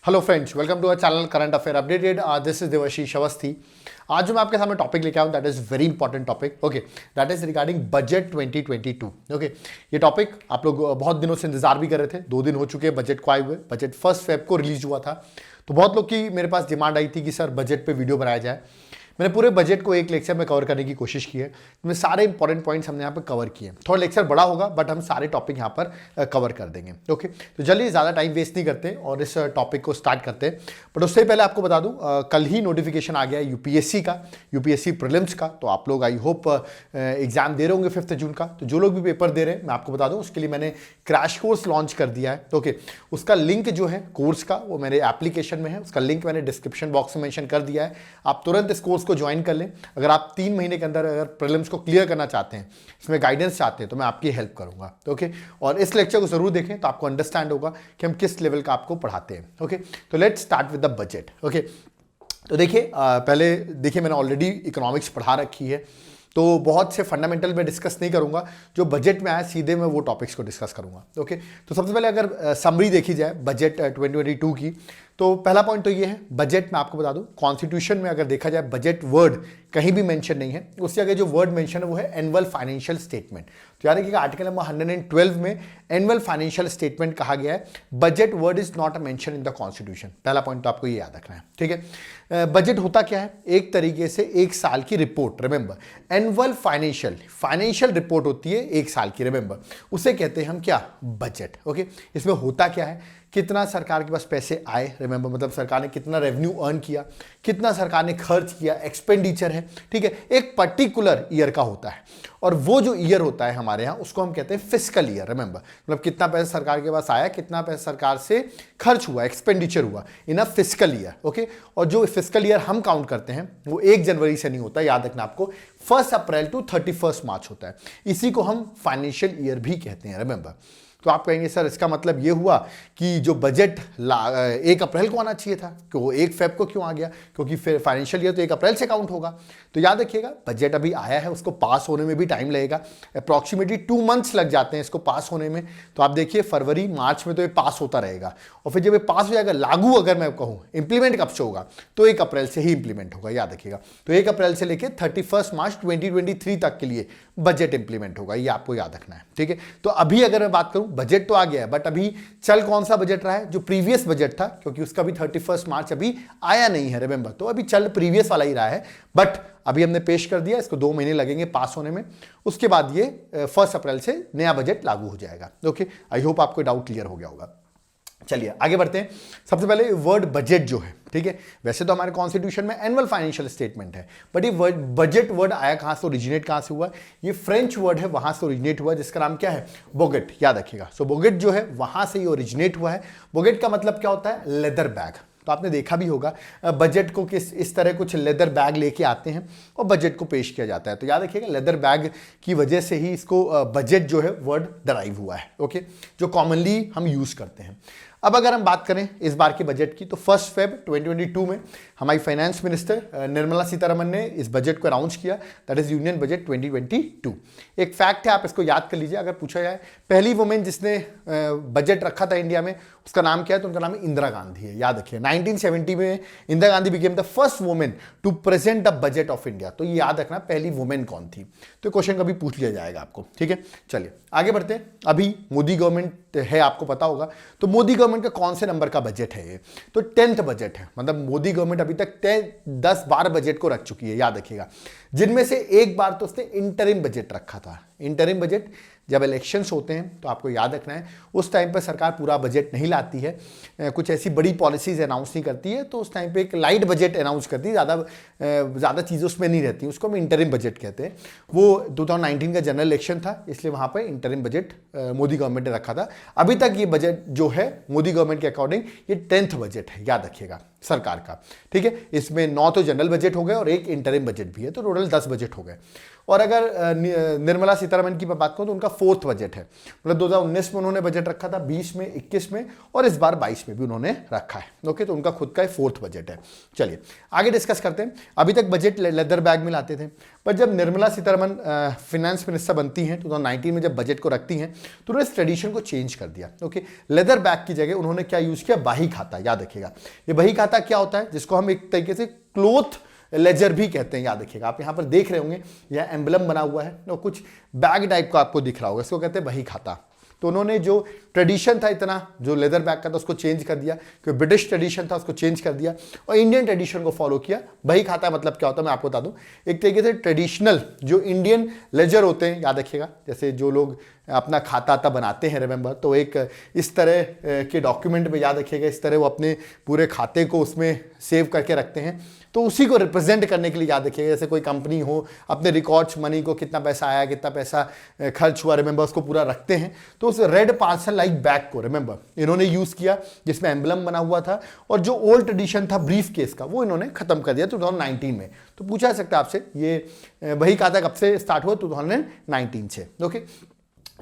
Hello friends, welcome to our channel current affair updated. This is Devashish Awasthi. आज जो मैं आपके सामने टॉपिक लेके आऊँ that is very important topic, okay, that is regarding budget 2022। Okay, ये टॉपिक आप लोग बहुत दिनों से इंतजार भी कर रहे थे। 2 दिन हो चुके हैं बजट को आए हुए। बजट 1 फ़रवरी को रिलीज हुआ था, तो बहुत लोग की मेरे पास डिमांड आई थी कि सर बजट पे वीडियो बनाया जाए। मैंने पूरे बजट को एक लेक्चर में कवर करने की कोशिश की है। इसमें सारे इंपॉर्टेंट पॉइंट्स हमने यहाँ पर कवर किए हैं। थोड़ा लेक्चर बड़ा होगा बट हम सारे टॉपिक यहाँ पर कवर कर देंगे। ओके, तो चलिए ज़्यादा टाइम वेस्ट नहीं करते और इस टॉपिक को स्टार्ट करते हैं। बट उससे पहले आपको बता दूं, कल ही नोटिफिकेशन आ गया यूपीएससी का, यूपीएससी प्रीलिम्स का। तो आप लोग आई होप एग्जाम दे रहे होंगे 5 जून का। तो जो लोग भी पेपर दे रहे हैं, मैं आपको बता दूं, उसके लिए मैंने क्रैश कोर्स लॉन्च कर दिया है। ओके, उसका लिंक जो है कोर्स का वो मेरे एप्लीकेशन में है। उसका लिंक मैंने डिस्क्रिप्शन बॉक्स में मेंशन कर दिया है। आप तुरंत इस कोर्स को ज्वाइन कर लें। अगर आप 3 महीने के अंदर अगर प्रीलिम्स को क्लियर करना चाहते हैं, इसमें गाइडेंस चाहते हैं, तो मैं आपकी हेल्प करूंगा। ओके, और इस लेक्चर को जरूर देखें तो आपको अंडरस्टैंड होगा कि हम किस लेवल का आपको पढ़ाते हैं। ओके, तो let's start with the budget. Okay, तो देखिए पहले देखिए मैंने ऑलरेडी इकोनॉमिक्स पढ़ा रखी है, तो बहुत से फंडामेंटल में डिस्कस नहीं करूंगा। जो बजट में आया सीधे मैं वो टॉपिक्स को डिस्कस करूंगा। ओके, तो सबसे पहले अगर समरी देखी जाए बजट 2022 की, तो पहला पॉइंट तो ये है, बजट में आपको बता दूं, कॉन्स्टिट्यूशन में अगर देखा जाए बजट वर्ड कहीं भी मेंशन नहीं है। उससे आगे जो वर्ड मेंशन है वो है एनुअल फाइनेंशियल स्टेटमेंट। तो याद रखिएगा आर्टिकल नंबर 112 में एनुअल फाइनेंशियल स्टेटमेंट कहा गया है। Budget word is not mention in the constitution. पहला पॉइंट तो आपको ये याद रखना है, ठीक है। बजट होता क्या है? एक तरीके से एक साल की report. Remember, annual financial report होती है एक साल की। रिमेंबर, उसे कहते हैं हम क्या? बजट। ओके, इसमें होता क्या है? कितना सरकार के पास पैसे आए, रिमेंबर, मतलब सरकार ने कितना रेवेन्यू अर्न किया, कितना सरकार ने खर्च किया, एक्सपेंडिचर है, ठीक है। एक पर्टिकुलर ईयर का होता है, और वो जो ईयर होता है हमारे यहाँ उसको हम कहते हैं फिस्कल ईयर। रिमेंबर, मतलब कितना पैसा सरकार के पास आया, कितना पैसा सरकार से खर्च हुआ, एक्सपेंडिचर हुआ इन अ फिस्कल ईयर। ओके, और जो फिस्कल ईयर हम काउंट करते हैं वो 1 जनवरी से नहीं होता, याद रखना आपको, 1 अप्रैल टू 31 मार्च होता है। इसी को हम फाइनेंशियल ईयर भी कहते हैं। रिमेंबर, तो आप कहेंगे सर इसका मतलब ये हुआ कि जो बजट 1 अप्रैल को आना चाहिए था, कि वो 1 फ़रवरी को क्यों आ गया? क्योंकि फिर फाइनेंशियल ईयर तो 1 अप्रैल से काउंट होगा। तो याद रखिएगा बजट अभी आया है, उसको पास होने में भी टाइम लगेगा। अप्रॉक्सीमेटली 2 मंथ्स लग जाते हैं इसको पास होने में। तो आप देखिए फरवरी मार्च में तो ये पास होता रहेगा, और फिर जब ये पास हो जाएगा, लागू अगर मैं कहूँ, इंप्लीमेंट कब से होगा? तो 1 अप्रैल से ही इंप्लीमेंट होगा, याद रखिएगा। तो 1 अप्रैल से लेकर 31 मार्च 2023 तक के लिए बजट इंप्लीमेंट होगा, ये आपको याद रखना है, ठीक है। तो अभी अगर मैं बात करूं, बजट तो आ गया है बट अभी चल कौन सा बजट रहा है? जो प्रीवियस बजट था, क्योंकि उसका भी 31 मार्च अभी आया नहीं है। रिमेंबर, तो अभी चल प्रीवियस वाला ही रहा है, बट अभी हमने पेश कर दिया, इसको 2 महीने लगेंगे पास होने में। उसके बाद ये 1 अप्रैल से नया बजट लागू हो जाएगा। ओके, आई होप आपको डाउट क्लियर हो गया होगा। चलिए आगे बढ़ते हैं। सबसे पहले वर्ड बजट जो है, ठीक है, वैसे तो हमारे कॉन्स्टिट्यूशन में एनुअल फाइनेंशियल स्टेटमेंट है, बट ये बजट वर्ड आया कहां से, ओरिजिनेट कहां से हुआ? ये फ्रेंच वर्ड है, वहां से ओरिजिनेट हुआ, जिसका नाम क्या है? बोगेट। याद रखिएगा, सो बोगेट जो है वहां से ये ओरिजिनेट हुआ है। बोगेट का मतलब क्या होता है? Leather bag. तो आपने देखा भी होगा बजट को किस इस तरह कुछ लेदर बैग लेके आते हैं और बजट को पेश किया जाता है। तो याद रखिएगा लेदर बैग की वजह से ही इसको बजट जो है वर्ड डराइव हुआ है। ओके, जो कॉमनली हम यूज करते हैं। अब अगर हम बात करें इस बार के बजट की, तो 1 फ़रवरी 2022 में हमारी फाइनेंस मिनिस्टर निर्मला सीतारमण ने इस बजट को अनाउंस किया, दैट इज यूनियन बजट 2022। एक फैक्ट है, आप इसको याद कर लीजिए। अगर पूछा जाए पहली वुमेन जिसने बजट रखा था इंडिया में, उसका नाम क्या है? तो उनका नाम है इंदिरा गांधी है। याद रखिए 1970 में Indira Gandhi became the first women to present the budget of India. तो ये याद रखना पहली वुमेन कौन थी। तो क्वेश्चन कभी पूछ लिया जाएगा आपको, ठीक है। चलिए आगे बढ़ते हैं। अभी मोदी गवर्नमेंट है, आपको पता होगा। तो मोदी गवर्नमेंट का कौन से नंबर का बजट है ये? तो 10th बजट है। मतलब मोदी गवर्नमेंट अभी तक 10-12 बजट को रख चुकी है, याद रखिएगा, जिनमें से एक बार तो उसने इंटरिम बजट रखा था। इंटरिम बजट जब इलेक्शंस होते हैं तो आपको याद रखना है, उस टाइम पर सरकार पूरा बजट नहीं लाती है, कुछ ऐसी बड़ी पॉलिसीज अनाउंस नहीं करती है। तो उस टाइम पे एक लाइट बजट अनाउंस करती है, ज़्यादा चीज़ें उसमें नहीं रहती, उसको हम इंटरिम बजट कहते हैं। वो 2019 का जनरल इलेक्शन था, इसलिए वहाँ पर इंटरिम बजट मोदी गवर्नमेंट ने रखा था। अभी तक ये बजट जो है मोदी गवर्नमेंट के अकॉर्डिंग ये 10th बजट है, याद रखिएगा, सरकार का, ठीक है। इसमें 9 तो जनरल बजट हो गए और एक इंटरिम बजट भी है, तो टोटल 10 बजट हो गए। और अगर निर्मला सीतारमण की बात करूं तो उनका 4th बजट है, मतलब 2019 में उन्होंने बजट रखा था, 20 में, 21 में और इस बार 22 में भी उन्होंने रखा है। ओके, तो उनका खुद का 4th बजट है। चलिए आगे डिस्कस करते हैं। अभी तक बजट लेदर बैग में लाते थे, पर जब निर्मला सीतारमण फिनेंस मिनिस्टर बनती हैं 2019 में, जब बजट को रखती हैं तो उन्होंने इस ट्रेडिशन को चेंज कर दिया। ओके, लेदर बैग की जगह उन्होंने क्या यूज किया, बही खाता। याद रखिएगा, ये बही खाता क्या होता है, जिसको हम एक तरीके से क्लोथ लेजर भी कहते हैं। याद रखिएगा, आप यहां पर देख रहे होंगे यह एम्बलम बना हुआ है और कुछ बैग टाइप का आपको दिख रहा होगा, इसको कहते हैं बही खाता। तो उन्होंने जो ट्रेडिशन था इतना जो लेदर बैग का था उसको चेंज कर दिया, क्योंकि ब्रिटिश ट्रेडिशन था उसको चेंज कर दिया और इंडियन ट्रेडिशन को फॉलो किया। बही खाता मतलब क्या होता है मैं आपको बता दूं, एक तरीके से ट्रेडिशनल जो इंडियन लेजर होते हैं, याद रखिएगा, जैसे जो लोग अपना खाता आता बनाते हैं, रिमेंबर, तो एक इस तरह के डॉक्यूमेंट में, याद रखिएगा, इस तरह वो अपने पूरे खाते को उसमें सेव करके रखते हैं। तो उसी को रिप्रेजेंट करने के लिए, याद रखिएगा, जैसे कोई कंपनी हो, अपने रिकॉर्ड्स मनी को कितना पैसा आया, कितना पैसा खर्च हुआ, रिमेंबर, उसको पूरा रखते हैं। तो उस रेड पार्सल लाइक बैग को, रिमेंबर, इन्होंने यूज किया, जिसमें एम्बलम बना हुआ था, और जो ओल्ड ट्रेडिशन था ब्रीफ केस का, वो इन्होंने खत्म कर दिया 2019 में। तो पूछा जा सकता है आपसे, ये बही खाता कब से स्टार्ट हुआ, 2019 से। ओके,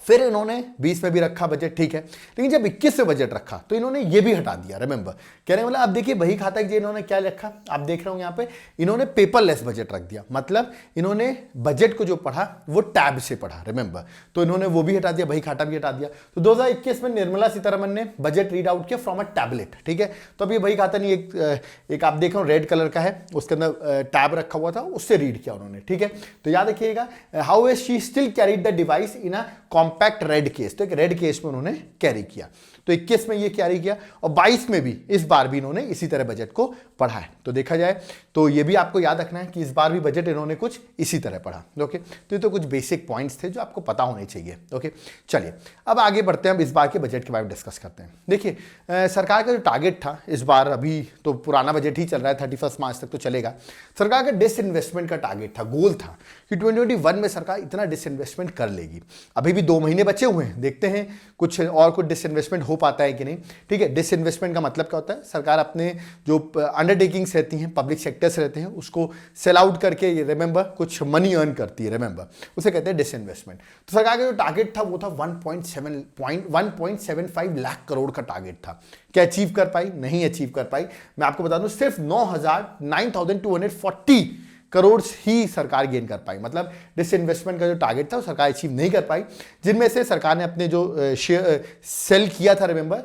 फिर इन्होंने 20 में भी रखा बजट, ठीक है, लेकिन जब 21 में बजट रखा तो इन्होंने ये भी हटा दिया। रिमेंबर, कहने वाला, अब देखिए बही खाता की इन्होंने क्या रखा, आप देख रहे हो यहाँ पे, इन्होंने पेपरलेस बजट रख दिया। मतलब इन्होंने बजट को जो पढ़ा वो टैब से पढ़ा, रिमेंबर, तो इन्होंने वो भी हटा दिया, बही खाता भी हटा दिया। तो 2021 में निर्मला सीतारमण ने बजट रीड आउट किया फ्रॉम अ टैबलेट, ठीक है। तो अब ये बही खाता नहीं, एक आप देख रहे हो रेड कलर का है, उसके अंदर टैब रखा हुआ था, उससे रीड किया उन्होंने, ठीक है। तो याद रखिएगा, how as she still carried the device in a compact red case, तो एक रेड केस में उन्होंने कैरी किया। तो 21 में ये कैरी किया और 22 में भी, इस बार भी इन्होंने इसी तरह बजट को पढ़ा है। तो देखा जाए तो ये भी आपको याद रखना है कि इस बार भी बजट इन्होंने कुछ इसी तरह पढ़ा। ओके, तो ये तो कुछ बेसिक पॉइंट्स थे जो आपको पता होने चाहिए। ओके, चलिए अब आगे बढ़ते हैं, अब इस बार के बजट के बारे में डिस्कस करते हैं। देखिए सरकार का जो टारगेट था इस बार, अभी तो पुराना बजट ही चल रहा है, 31 मार्च तक तो चलेगा। सरकार का डिसइन्वेस्टमेंट का टारगेट था, गोल था कि 2021 में सरकार इतना डिसइन्वेस्टमेंट कर लेगी। अभी भी 2 महीने बचे हुए हैं, देखते हैं कुछ और कुछ डिसइन्वेस्टमेंट हो पाता है कि नहीं, ठीक है। डिसइन्वेस्टमेंट का मतलब क्या होता है, सरकार अपने जो अंडरटेकिंग्स रहती हैं, पब्लिक सेक्टर से रहते हैं, उसको सेल आउट करके, रिमेंबर, कुछ मनी अर्न करती है, रिमेंबर, उसे कहते हैं डिसइन्वेस्टमेंट। तो सरकार का जो टारगेट था वो था 1.75 लाख करोड़ का टारगेट था। क्या अचीव कर पाई? नहीं अचीव कर पाई। मैं आपको बता दूं सिर्फ 9,240 करोड़ ही सरकार गेन कर पाई। मतलब डिसइन्वेस्टमेंट का जो टारगेट था वो सरकार अचीव नहीं कर पाई, जिनमें से सरकार ने अपने जो सेल किया था, remember,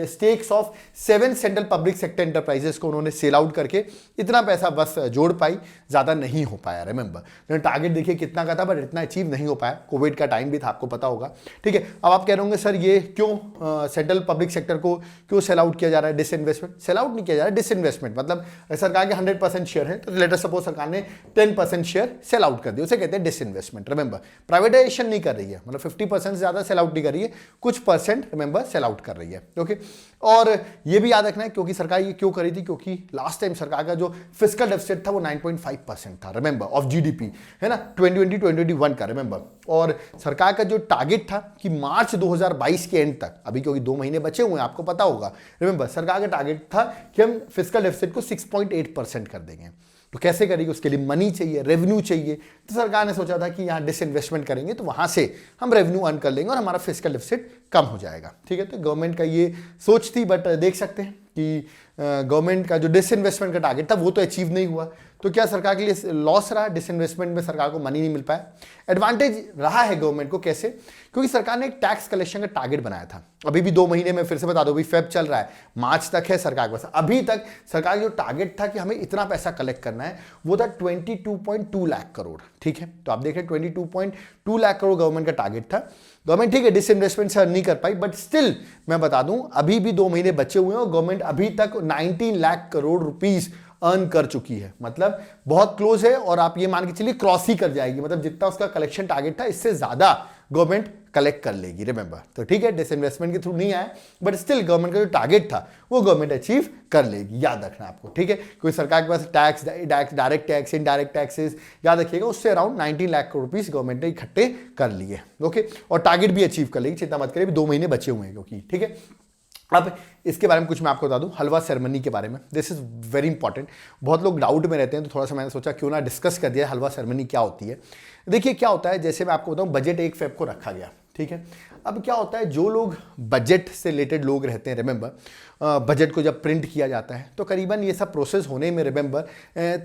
stakes of 7 central public sector enterprises को उन्होंने सेल आउट करके इतना पैसा बस जोड़ पाई, ज़्यादा नहीं हो पाया। रिमेंबर, टारगेट देखिए कितना का था, बट इतना अचीव नहीं हो पाया। कोविड का टाइम भी था, आपको पता होगा, ठीक है। अब आप कह रहे होंगे सर ये क्यों सेंट्रल पब्लिक सेक्टर को क्यों सेल आउट किया जा रहा है? डिसइन्वेस्टमेंट सेल आउट नहीं किया जा रहा है, डिसइन्वेस्टमेंट मतलब सरकार के 100% शेयर है, तो लेटर सपोज सरकार ने 10% शेयर सेल आउट कर दिया, उसे कहते हैं डिसइन्वेस्टमेंट। रिमेंबर, प्राइवेटाइजेशन नहीं कर रही है, मतलब 50% से ज्यादा सेल आउट नहीं कर रही है, कुछ परसेंट रिमेंबर सेल आउट कर रही है। ओके, और ये भी याद रखना है क्योंकि सरकार ये क्यों करी थी, क्योंकि लास्ट टाइम सरकार का जो फिस्कल डेफिसिट था वो 9.5% था, रिमेंबर, ऑफ जीडीपी, है ना, 2020-2021 का, रिमेंबर। और सरकार का जो टारगेट था कि मार्च 2022 के एंड तक, अभी क्योंकि 2 महीने बचे हुए हैं, आपको पता होगा, रिमेंबर, सरकार का टारगेट था कि हम फिस्कल डेफिसिट को 6.8% कर देंगे। तो कैसे करेगी? उसके लिए मनी चाहिए, रेवेन्यू चाहिए। तो सरकार ने सोचा था कि यहाँ डिसइन्वेस्टमेंट करेंगे तो वहां से हम रेवेन्यू अर्न कर लेंगे और हमारा फिस्कल डेफिसिट कम हो जाएगा, ठीक है। तो गवर्नमेंट का ये सोच थी, बट देख सकते हैं कि गवर्नमेंट का जो डिसइन्वेस्टमेंट का टारगेट था वो तो अचीव नहीं हुआ। तो क्या सरकार के लिए लॉस रहा? डिसइन्वेस्टमेंट में सरकार को मनी नहीं मिल पाया। एडवांटेज रहा है गवर्नमेंट को, कैसे? क्योंकि सरकार ने एक टैक्स कलेक्शन का टारगेट बनाया था। अभी भी 2 महीने में, फिर से बता दो, अभी फेब चल रहा है, मार्च तक है सरकार के पास। अभी तक सरकार का जो टारगेट था कि हमें इतना पैसा कलेक्ट करना है, वो था 22.2 लाख करोड़, ठीक है। तो आप देख रहे 22.2 लाख करोड़ गवर्नमेंट का टारगेट था। गवर्नमेंट ठीक है डिसइन्वेस्टमेंट से अर्न नहीं कर पाई, बट स्टिल मैं बता दूं अभी भी 2 महीने बचे हुए हैं और गवर्नमेंट अभी तक 19 लाख करोड़ रुपीस अर्न कर चुकी है। मतलब बहुत क्लोज है, और आप ये मान के चलिए क्रॉस ही कर जाएगी। मतलब जितना उसका कलेक्शन टारगेट था इससे ज्यादा गवर्नमेंट कलेक्ट कर लेगी, रिमेंबर। तो ठीक है, डिसइन्वेस्टमेंट के थ्रू नहीं आया, बट स्टिल गवर्नमेंट का जो टारगेट था वो गवर्नमेंट अचीव कर लेगी, याद रखना आपको, ठीक है। कोई सरकार के पास tax, direct tax, indirect taxes, याद रखिएगा, उससे around 19 lakh crore rupees government ने इकट्ठे कर लिए। ओके, और टारगेट भी अचीव कर लेगी, चिंता मत करिए, 2 महीने बचे हुए हैं क्योंकि, ठीक है। अब इसके बारे में कुछ मैं आपको बता दूं, हलवा सेरेमनी के बारे में, दिस इज वेरी इंपॉर्टेंट। बहुत लोग डाउट में रहते हैं, तो थोड़ा सा मैंने सोचा क्यों ना डिस्कस कर दिया हलवा सेरेमनी क्या होती है। देखिए क्या होता है, जैसे मैं आपको बताऊं, बजट 1 फ़रवरी को रखा गया, ठीक है। अब क्या होता है, जो लोग बजट से रिलेटेड लोग रहते हैं, रिमेंबर बजट को जब प्रिंट किया जाता है तो करीबन ये सब प्रोसेस होने में रिमेंबर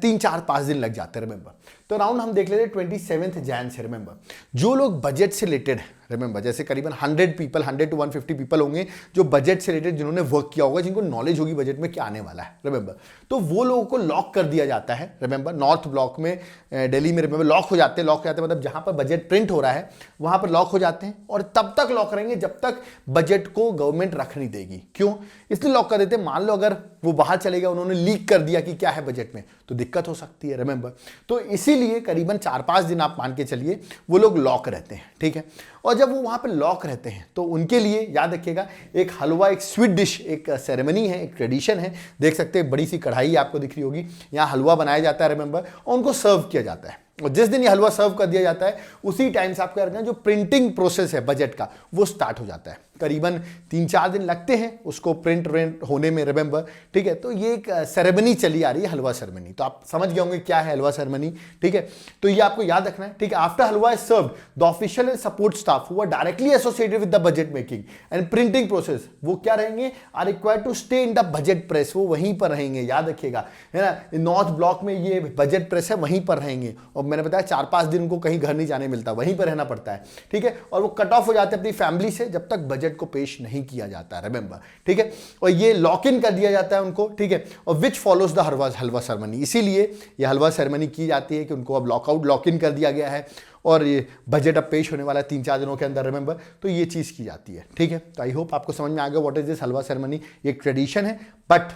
3-4-5 दिन लग जाते हैं, रिमेंबर। तो अराउंड हम देख लेते हैं 27 जनवरी से, रिमेंबर जो लोग बजट से रिलेटेड, रिमेंबर जैसे करीबन 100 पीपल, 100 to 150 पीपल होंगे जो बजट से रिलेटेड, जिन्होंने वर्क किया होगा, जिनको नॉलेज होगी बजट में क्या आने वाला है, रिमेंबर, तो वो लोगों को लॉक कर दिया जाता है, रिमेंबर। नॉर्थ ब्लॉक में, दिल्ली में, रिमेंबर लॉक हो जाते हैं, मतलब जहां पर बजट प्रिंट हो रहा है वहां पर लॉक हो जाते हैं, और तब तक लॉक रहेंगे जब तक बजट को गवर्नमेंट रख नहीं देगी। क्यों इसलिए लॉक कर देते हैं, मान लो अगर वो बाहर चले गए, उन्होंने लीक कर दिया कि क्या है बजट में, तो दिक्कत हो सकती है, रिमेंबर। तो इसीलिए करीबन 4-5 दिन आप मान के चलिए वो लोग लॉक रहते हैं, ठीक है। और जब वो वहां पर लॉक रहते हैं तो उनके लिए याद रखिएगा, एक हलवा, एक स्वीट डिश, एक सेरेमनी है, एक ट्रेडिशन है। देख सकते हैं बड़ी सी कढ़ाई आपको दिख रही होगी, यहाँ हलवा बनाया जाता है, रिमेंबर, और उनको सर्व किया जाता है। और जिस दिन ये हलवा सर्व कर दिया जाता है उसी टाइम से आपको रखना, जो प्रिंटिंग प्रोसेस है बजट का वो स्टार्ट हो जाता है। करीबन 3-4 दिन लगते हैं उसको प्रिंट होने में, रिमेंबर, ठीक है। तो ये एक सेरेमनी चली आ रही है, हलवा सेरेमनी। तो आप समझ गए होंगे क्या है हलवा सेरेमनी, ठीक है। तो ये आपको याद रखना है, ठीक है। After halwa is served, the official and support staff who are directly associated with the budget making and printing process, वो क्या रहेंगे, are required to stay in the budget press, वो वहीं पर रहेंगे, याद रखिएगा, है ना। नॉर्थ ब्लॉक में ये बजट प्रेस है, वहीं पर रहेंगे। और मैंने बताया 4-5 दिन उनको कहीं घर नहीं जाने मिलता, वहीं पर रहना पड़ता है, ठीक है। और वो कट ऑफ हो जाते हैं अपनी फैमिली से जब तक बजट को पेश नहीं किया जाता, रिमेंबर, ठीक है। और ये लॉक इन कर दिया जाता है उनको, ठीक है। और विच फॉलोज द हलवा सेरेमनी, इसीलिए ये हलवा सेरेमनी की जाती है कि उनको अब लॉक इन कर दिया गया है और ये बजट अब पेश होने वाला है 3-4 दिनों के अंदर, रिमेंबर। तो ये चीज की जाती है, ठीक है। तो आई होप आपको समझ में आ गया what is this halwa ceremony. ये एक ट्रेडिशन है, बट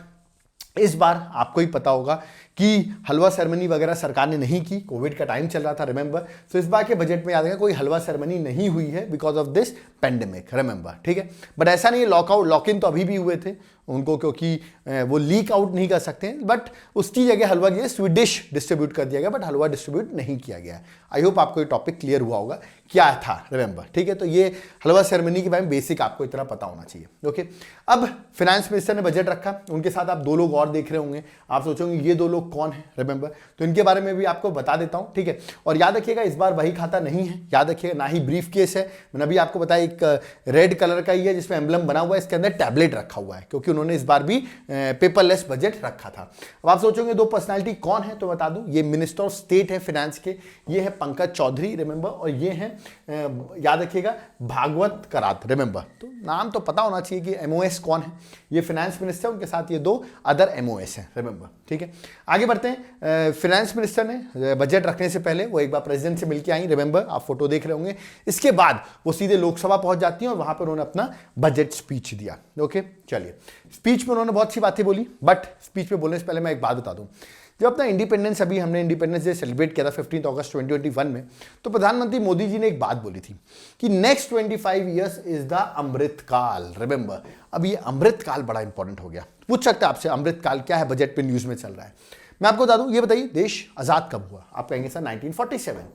इस बार आपको ही पता होगा कि हलवा सेरेमनी वगैरह सरकार ने नहीं की, कोविड का टाइम चल रहा था, रिमेंबर। सो इस बार के बजट में याद रखा, कोई हलवा सेरेमनी नहीं हुई है because of this pandemic, remember, ठीक है। बट ऐसा नहीं है, लॉक इन तो अभी भी हुए थे उनको, क्योंकि वो लीक आउट नहीं कर सकते हैं, बट उसकी जगह हलवा की स्वीट डिश डिस्ट्रीब्यूट कर दिया गया, बट हलवा डिस्ट्रीब्यूट नहीं किया गया। आई होप आपको ये टॉपिक क्लियर हुआ होगा क्या था, रिमेंबर, ठीक है। तो ये हलवा सेरेमनी के बारे में बेसिक आपको इतना पता होना चाहिए, ओके। अब फाइनेंस मिनिस्टर ने बजट रखा, उनके साथ आप 2 लोग और देख रहे होंगे, आप सोचोगे ये 2 लोग कौन है, रिमेंबर। तो इनके बारे में भी आपको बता देता हूं, ठीक है। और याद रखिएगा इस बार वही खाता नहीं है, याद रखिएगा, ना ही ब्रीफ केस है। मैंने अभी आपको बताया एक रेड कलर का ही है जिसमें एम्बलम बना हुआ है, इसके अंदर टैबलेट रखा हुआ है, क्योंकि उन्होंने इस बार भी पेपरलेस बजट रखा था। अब आप सोचोगे 2 पर्सनालिटी कौन है, तो बता दूं, ये मिनिस्टर ऑफ स्टेट है फाइनेंस के, ये है पंकज चौधरी, रिमेंबर, और ये है याद रखिएगा भागवत करात, रिमेंबर। तो नाम तो पता होना चाहिए कि एमओएस कौन है, ये फाइनेंस मिनिस्टर, उनके साथ ये 2 अदर एमओएस हैं, रिमेंबर, ठीक है। आगे बढ़ते हैं। फाइनेंस मिनिस्टर ने बजट रखने से पहले वो एक बार प्रेसिडेंट से मिलकर आई, रिमेंबर, आप फोटो देख रहे होंगे। इसके बाद वो सीधे लोकसभा पहुंच जाती हैं और वहां पर उन्होंने अपना बजट स्पीच दिया, ओके। चलिए, स्पीच में उन्होंने बहुत सी बातें बोली, बट स्पीच में बोलने से पहले मैं एक बात बता दूं। जब अपना इंडिपेंडेंस, अभी हमने इंडिपेंडेंस डे सेलिब्रेट किया था 15 अगस्त 2021 में, तो प्रधानमंत्री मोदी जी ने एक बात बोली थी कि नेक्स्ट 25 ईयर्स इज द अमृत काल, रिमेंबर। अब ये अमृत काल बड़ा इंपॉर्टेंट हो गया। पूछ सकते हैं आपसे अमृत काल क्या है, बजट पे न्यूज में चल रहा है। मैं आपको बता दूं, ये बताइए देश आजाद कब हुआ, आप कहेंगे सर 1947।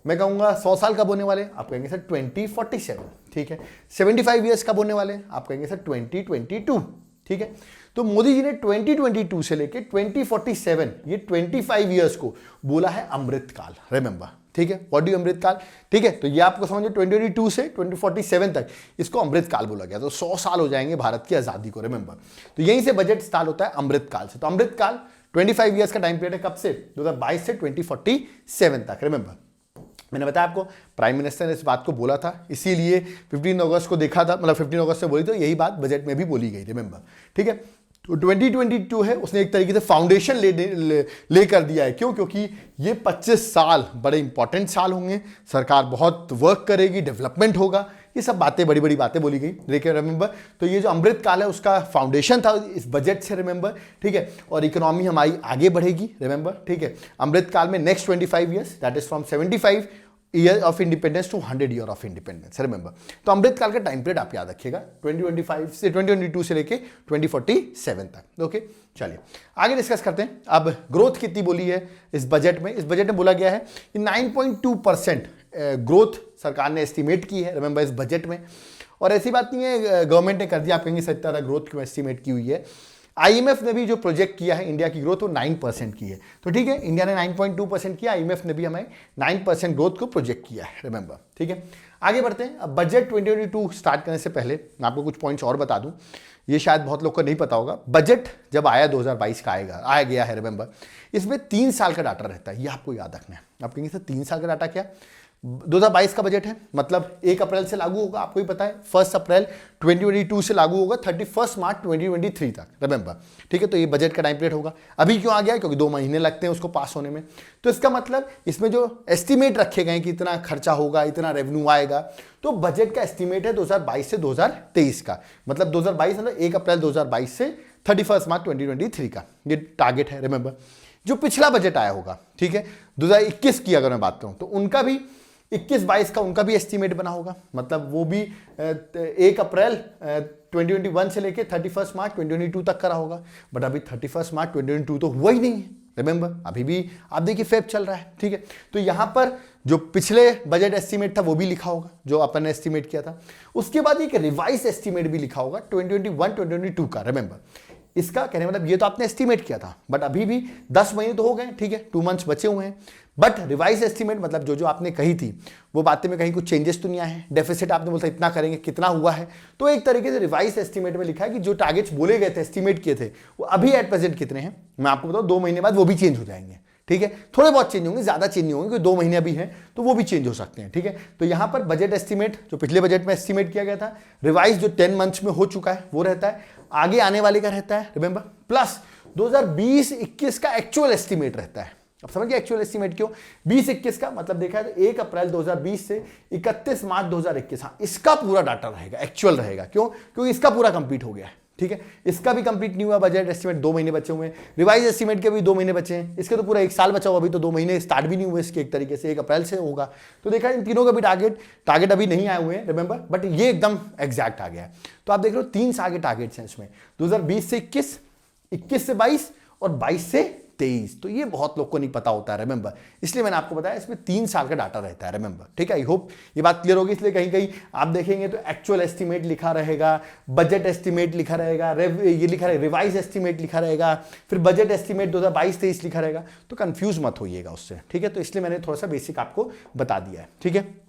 मैं कहूंगा 100 साल कब होने वाले, आप कहेंगे सर 2047, ठीक है। 75 ईयर्स कब होने वाले, आप कहेंगे सर 2022, ठीक है। तो मोदी जी ने 2022 से लेके 2047, ये 25 ईयर्स को बोला है अमृत काल, रिमेंबर, ठीक है। व्हाट डू अमृत काल, ठीक है। तो ये आपको समझो 2022 से 2047 तक इसको अमृत काल बोला गया। तो 100 साल हो जाएंगे भारत की आजादी को, रिमेंबर। तो यहीं से बजट स्टार्ट होता है अमृत काल से। तो अमृत काल 25 ईयर्स का टाइम पीरियड है, कब से, 2022 से 2047 तक, रिमेंबर। मैंने बताया आपको प्राइम मिनिस्टर ने इस बात को बोला था, इसीलिए 15 अगस्त को देखा था, मतलब 15 अगस्त से बोली, तो यही बात बजट में भी बोली गई, रिमेंबर, ठीक है। तो 2022 है, उसने एक तरीके से फाउंडेशन ले कर दिया है। क्यों, क्योंकि ये 25 साल बड़े इंपॉर्टेंट साल होंगे, सरकार बहुत वर्क करेगी, डेवलपमेंट होगा, ये सब बातें, बड़ी बड़ी बातें बोली गई, देखिए, रिमेंबर। तो ये जो अमृत काल है उसका फाउंडेशन था इस बजट से, रिमेंबर, ठीक है। और इकोनॉमी हमारी आगे बढ़ेगी, रिमेंबर, ठीक है। अमृत काल में next 25 years, that is from 75 year of independence to 100 year of independence, remember. तो अमृत काल का टाइम पीरियड आप याद रखिएगा, 2022 से लेके 2047 तक, ओके। चलिए आगे डिस्कस करते हैं। अब ग्रोथ कितनी बोली है इस बजट में, इस बजट में बोला गया है कि 9.2% ग्रोथ सरकार ने एस्टिमेट की है, रिमेंबर, इस बजट में। और ऐसी बात नहीं है गवर्नमेंट ने कर दिया आप कहेंगे सही तरह ग्रोथ क्यों एस्टिमेट की हुई है। आईएमएफ ने भी जो प्रोजेक्ट किया है इंडिया की ग्रोथ वो 9% की है, तो ठीक है इंडिया ने 9.2% किया, आईएमएफ ने भी हमें 9% ग्रोथ को प्रोजेक्ट किया है, रिमेंबर, ठीक है। आगे बढ़ते हैं। अब बजट 2022 स्टार्ट करने से पहले मैं आपको कुछ पॉइंट्स और बता दूं, ये शायद बहुत लोग को नहीं पता होगा। बजट जब आया 2022 का आया गया है, रिमेंबर, इसमें 3 साल का डाटा रहता है, ये आपको याद रखना है। आप कहेंगे सर 3 साल का डाटा क्या? 2022 का बजट है, मतलब 1 अप्रैल से लागू होगा, आपको ही पता है 1 अप्रैल 2022 से लागू होगा 31 मार्च 2023 तक, रिमेंबर, ठीक है। तो ये बजट का टाइम पीरियड होगा। अभी क्यों आ गया? क्योंकि 2 महीने लगते हैं उसको पास होने में। तो इसका मतलब इसमें जो एस्टिमेट रखे गए कि इतना खर्चा होगा, इतना रेवेन्यू आएगा, तो बजट का एस्टिमेट है 2022 से 2023 का, मतलब 2022 मतलब 1 अप्रैल 2022 से 31 मार्च 2023 का ये टारगेट है, रिमेंबर। जो पिछला बजट आया होगा, ठीक है, 2021 की अगर मैं बात करूं तो उनका भी 21-22 का उनका भी एस्टीमेट बना होगा, मतलब वो भी 1 अप्रैल 2021 से लेके 31 मार्च 2022 तक करा होगा। बट अभी 31 मार्च 2022 तो हुआ ही नहीं है, रिमेंबर, अभी भी आप देखिए फेब चल रहा है, ठीक है। तो यहां पर जो पिछले बजट एस्टीमेट था वो भी लिखा होगा जो अपन ने एस्टीमेट किया था। उसके बाद एक रिवाइज एस्टीमेट भी लिखा होगा 2021-2022 का, रिमेंबर। इसका कहने मतलब ये तो आपने एस्टीमेट किया था, बट अभी भी 10 महीने तो हो गए, ठीक है, 2 मंथ्स बचे हुए हैं। बट रिवाइज एस्टीमेट मतलब जो जो आपने कही थी वो बातें में कहीं कुछ चेंजेस तो नहीं आए हैं। डेफिसिट आपने बोला इतना करेंगे, कितना हुआ है, तो एक तरीके से रिवाइज एस्टीमेट में लिखा है कि जो टारगेट्स बोले गए थे, एस्टीमेट किए थे, वो अभी एट प्रेजेंट कितने हैं मैं आपको बताऊं, 2 महीने बाद वो भी चेंज हो जाएंगे, ठीक है। थोड़े बहुत चेंज होंगे, ज्यादा चेंज नहीं होंगे, क्योंकि 2 महीने अभी हैं तो वो भी चेंज हो सकते हैं, ठीक है। तो यहां पर बजट एस्टीमेट जो पिछले बजट में एस्टीमेट किया गया था, रिवाइज जो 10 मंथ्स में हो चुका है वो रहता है, आगे आने वाले का रहता है, रिमेंबर, प्लस 2020-21 का एक्चुअल एस्टीमेट रहता है। अब समझिए एक्चुअल एस्टीमेट क्यों 20-21 का मतलब देखा है तो 1 अप्रैल 2020 से 31 मार्च 2021, हाँ इसका पूरा डाटा रहेगा, एक्चुअल रहेगा। क्यों? क्योंकि इसका पूरा कंप्लीट हो गया है, ठीक है। इसका भी कंप्लीट नहीं हुआ बजट एस्टीमेट, 2 महीने बचे हुए हैं। रिवाइज एस्टीमेट के भी 2 महीने बचे हैं, इसके तो पूरा 1 साल बचा हुआ, अभी तो 2 महीने स्टार्ट भी नहीं हुए इसके, एक तरीके से 1 अप्रैल से होगा। तो देखा इन तीनों का भी टारगेट अभी नहीं आए हुए हैं, रिमेंबर, बट ये एकदम एग्जैक्ट आ गया है। तो आप देख रहे हो 3 साल के टारगेट्स हैं इसमें, 2020 से 21, 21 से 22 और 22 से 23। तो ये बहुत लोग को नहीं पता होता है, रिमेंबर, इसलिए मैंने आपको बताया इसमें 3 साल का डाटा रहता है, रिमेंबर, ठीक है। आई होप ये बात क्लियर होगी। इसलिए कहीं कहीं आप देखेंगे तो एक्चुअल एस्टीमेट लिखा रहेगा, बजट एस्टीमेट लिखा रहेगा, ये लिखा रहेगा रिवाइज एस्टीमेट लिखा रहेगा, फिर बजट एस्टीमेट 2022-23 लिखा रहेगा, तो कंफ्यूज मत होइएगा उससे, ठीक है। तो इसलिए मैंने थोड़ा सा बेसिक आपको बता दिया है, ठीक है।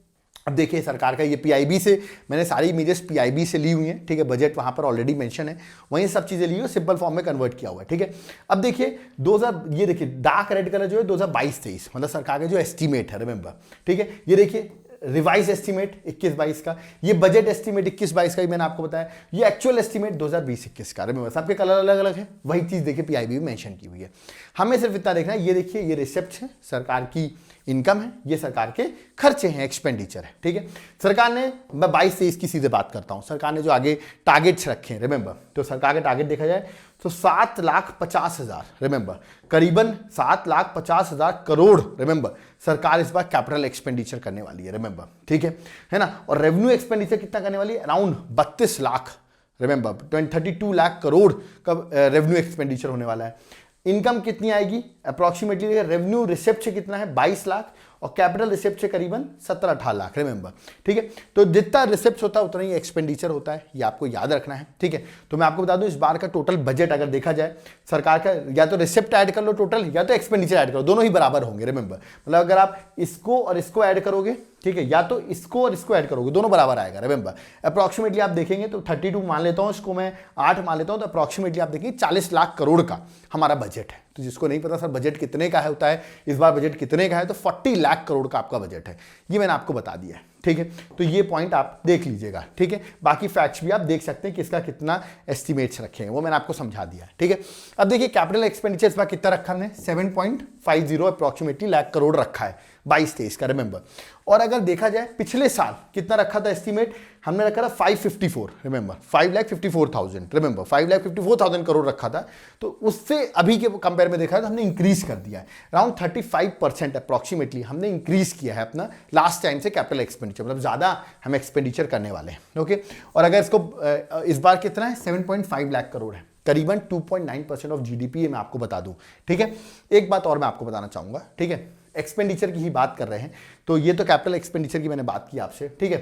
अब देखिए सरकार का ये पीआईबी से, मैंने सारी इमेजेस पीआईबी से ली हुई हैं, ठीक है। बजट वहां पर ऑलरेडी मेंशन है, वहीं सब चीजें ली हुई, सिंपल फॉर्म में कन्वर्ट किया हुआ है, ठीक है। अब देखिए 2000, ये देखिए डार्क रेड कलर जो है 2022-23 मतलब सरकार का जो एस्टीमेट है, रिमेंबर, ठीक है। ये देखिए रिवाइज एस्टीमेट 21-22 का, ये बजट एस्टीमेट 21-22 का ही मैंने आपको बताया, ये एक्चुअल एस्टीमेट 2020-21 का, रिमेंबर, सबके कलर अलग अलग है, वही चीज देखिए पीआईबी में मेंशन की हुई है। हमें सिर्फ इतना देखना है, ये देखिए ये रिसिप्ट है, सरकार की इनकम है, ये सरकार के खर्चे हैं, एक्सपेंडिचर है, ठीक है। सरकार ने, मैं 22-23 की सीधे बात करता हूं, सरकार ने जो आगे टारगेट्स रखे हैं, रिमेंबर, तो सरकार के टारगेट देखा जाए तो 7,50,000, रिमेंबर, करीबन 7,50,000 करोड़, रिमेंबर, सरकार इस बार कैपिटल एक्सपेंडिचर करने वाली है, रिमेंबर, ठीक है ना। और रेवेन्यू एक्सपेंडिचर कितना करने वाली है? अराउंड 32 लाख, रिमेंबर, 32 लाख करोड़ का रेवेन्यू एक्सपेंडिचर होने वाला है। इनकम कितनी आएगी अप्रॉक्सीमेटली? रेवेन्यू रिसिप्ट से कितना है? 22 लाख, और कैपिटल रिसिप्ट से करीबन 17-18 लाख, रिमेंबर, ठीक है। तो जितना रिसिप्ट होता है उतना ही एक्सपेंडिचर होता है, ये आपको याद रखना है, ठीक है। तो मैं आपको बता दूं इस बार का टोटल बजट अगर देखा जाए सरकार का, या तो रिसिप्ट ऐड कर लो टोटल, या तो एक्सपेंडिचर ऐड करो, दोनों ही बराबर होंगे, रिमेंबर, मतलब अगर आप इसको और इसको ऐड करोगे, ठीक है, या तो इसको और इसको ऐड करोगे, दोनों बराबर आएगा, रिमेंबर। अप्रॉक्सीमेटली आप देखेंगे तो 32 मान लेता हूं, इसको मैं 8 मान लेता हूं, तो अप्रॉक्सीमेटली आप देखेंगे 40 लाख करोड़ का हमारा बजट है। तो जिसको नहीं पता सर बजट कितने का है होता है, इस बार बजट कितने का है, तो 40 लाख करोड़ का आपका बजट है, ये मैंने आपको बता दिया है, ठीक है। तो ये पॉइंट आप देख लीजिएगा, ठीक है। बाकी फैक्ट्स भी आप देख सकते हैं किसका कितना एस्टिमेट्स रखे हैं, वो मैंने आपको समझा दिया है, ठीक है। अब देखिए कैपिटल एक्सपेंडिचर इस बार कितना रखा हमने? 7.50 अप्रॉक्सीमेटली लाख करोड़ रखा है 22-23 का, रिमेंबर। और अगर देखा जाए पिछले साल कितना रखा था एस्टीमेट? हमने रखा था 554, रिमेंबर, 5,54,000, रिमेंबर, 5,54,000 करोड़ रखा था। तो उससे अभी के कंपेयर में देखा तो हमने इंक्रीज कर दिया है, अराउंड 35% अप्रॉक्सीमेटली हमने इंक्रीज किया है अपना लास्ट टाइम से कैपिटल एक्सपेंडिचर, मतलब ज्यादा हम एक्सपेंडिचर करने वाले हैं, ओके। और अगर इसको इस बार कितना है? 7.5 लाख करोड़ है, करीबन 2.9% ऑफ जीडीपी, मैं आपको बता दूं, ठीक है। एक बात और मैं आपको बताना चाहूंगा, ठीक है, एक्सपेंडिचर की ही बात कर रहे हैं, तो ये तो कैपिटल एक्सपेंडिचर की मैंने बात की आपसे, ठीक है।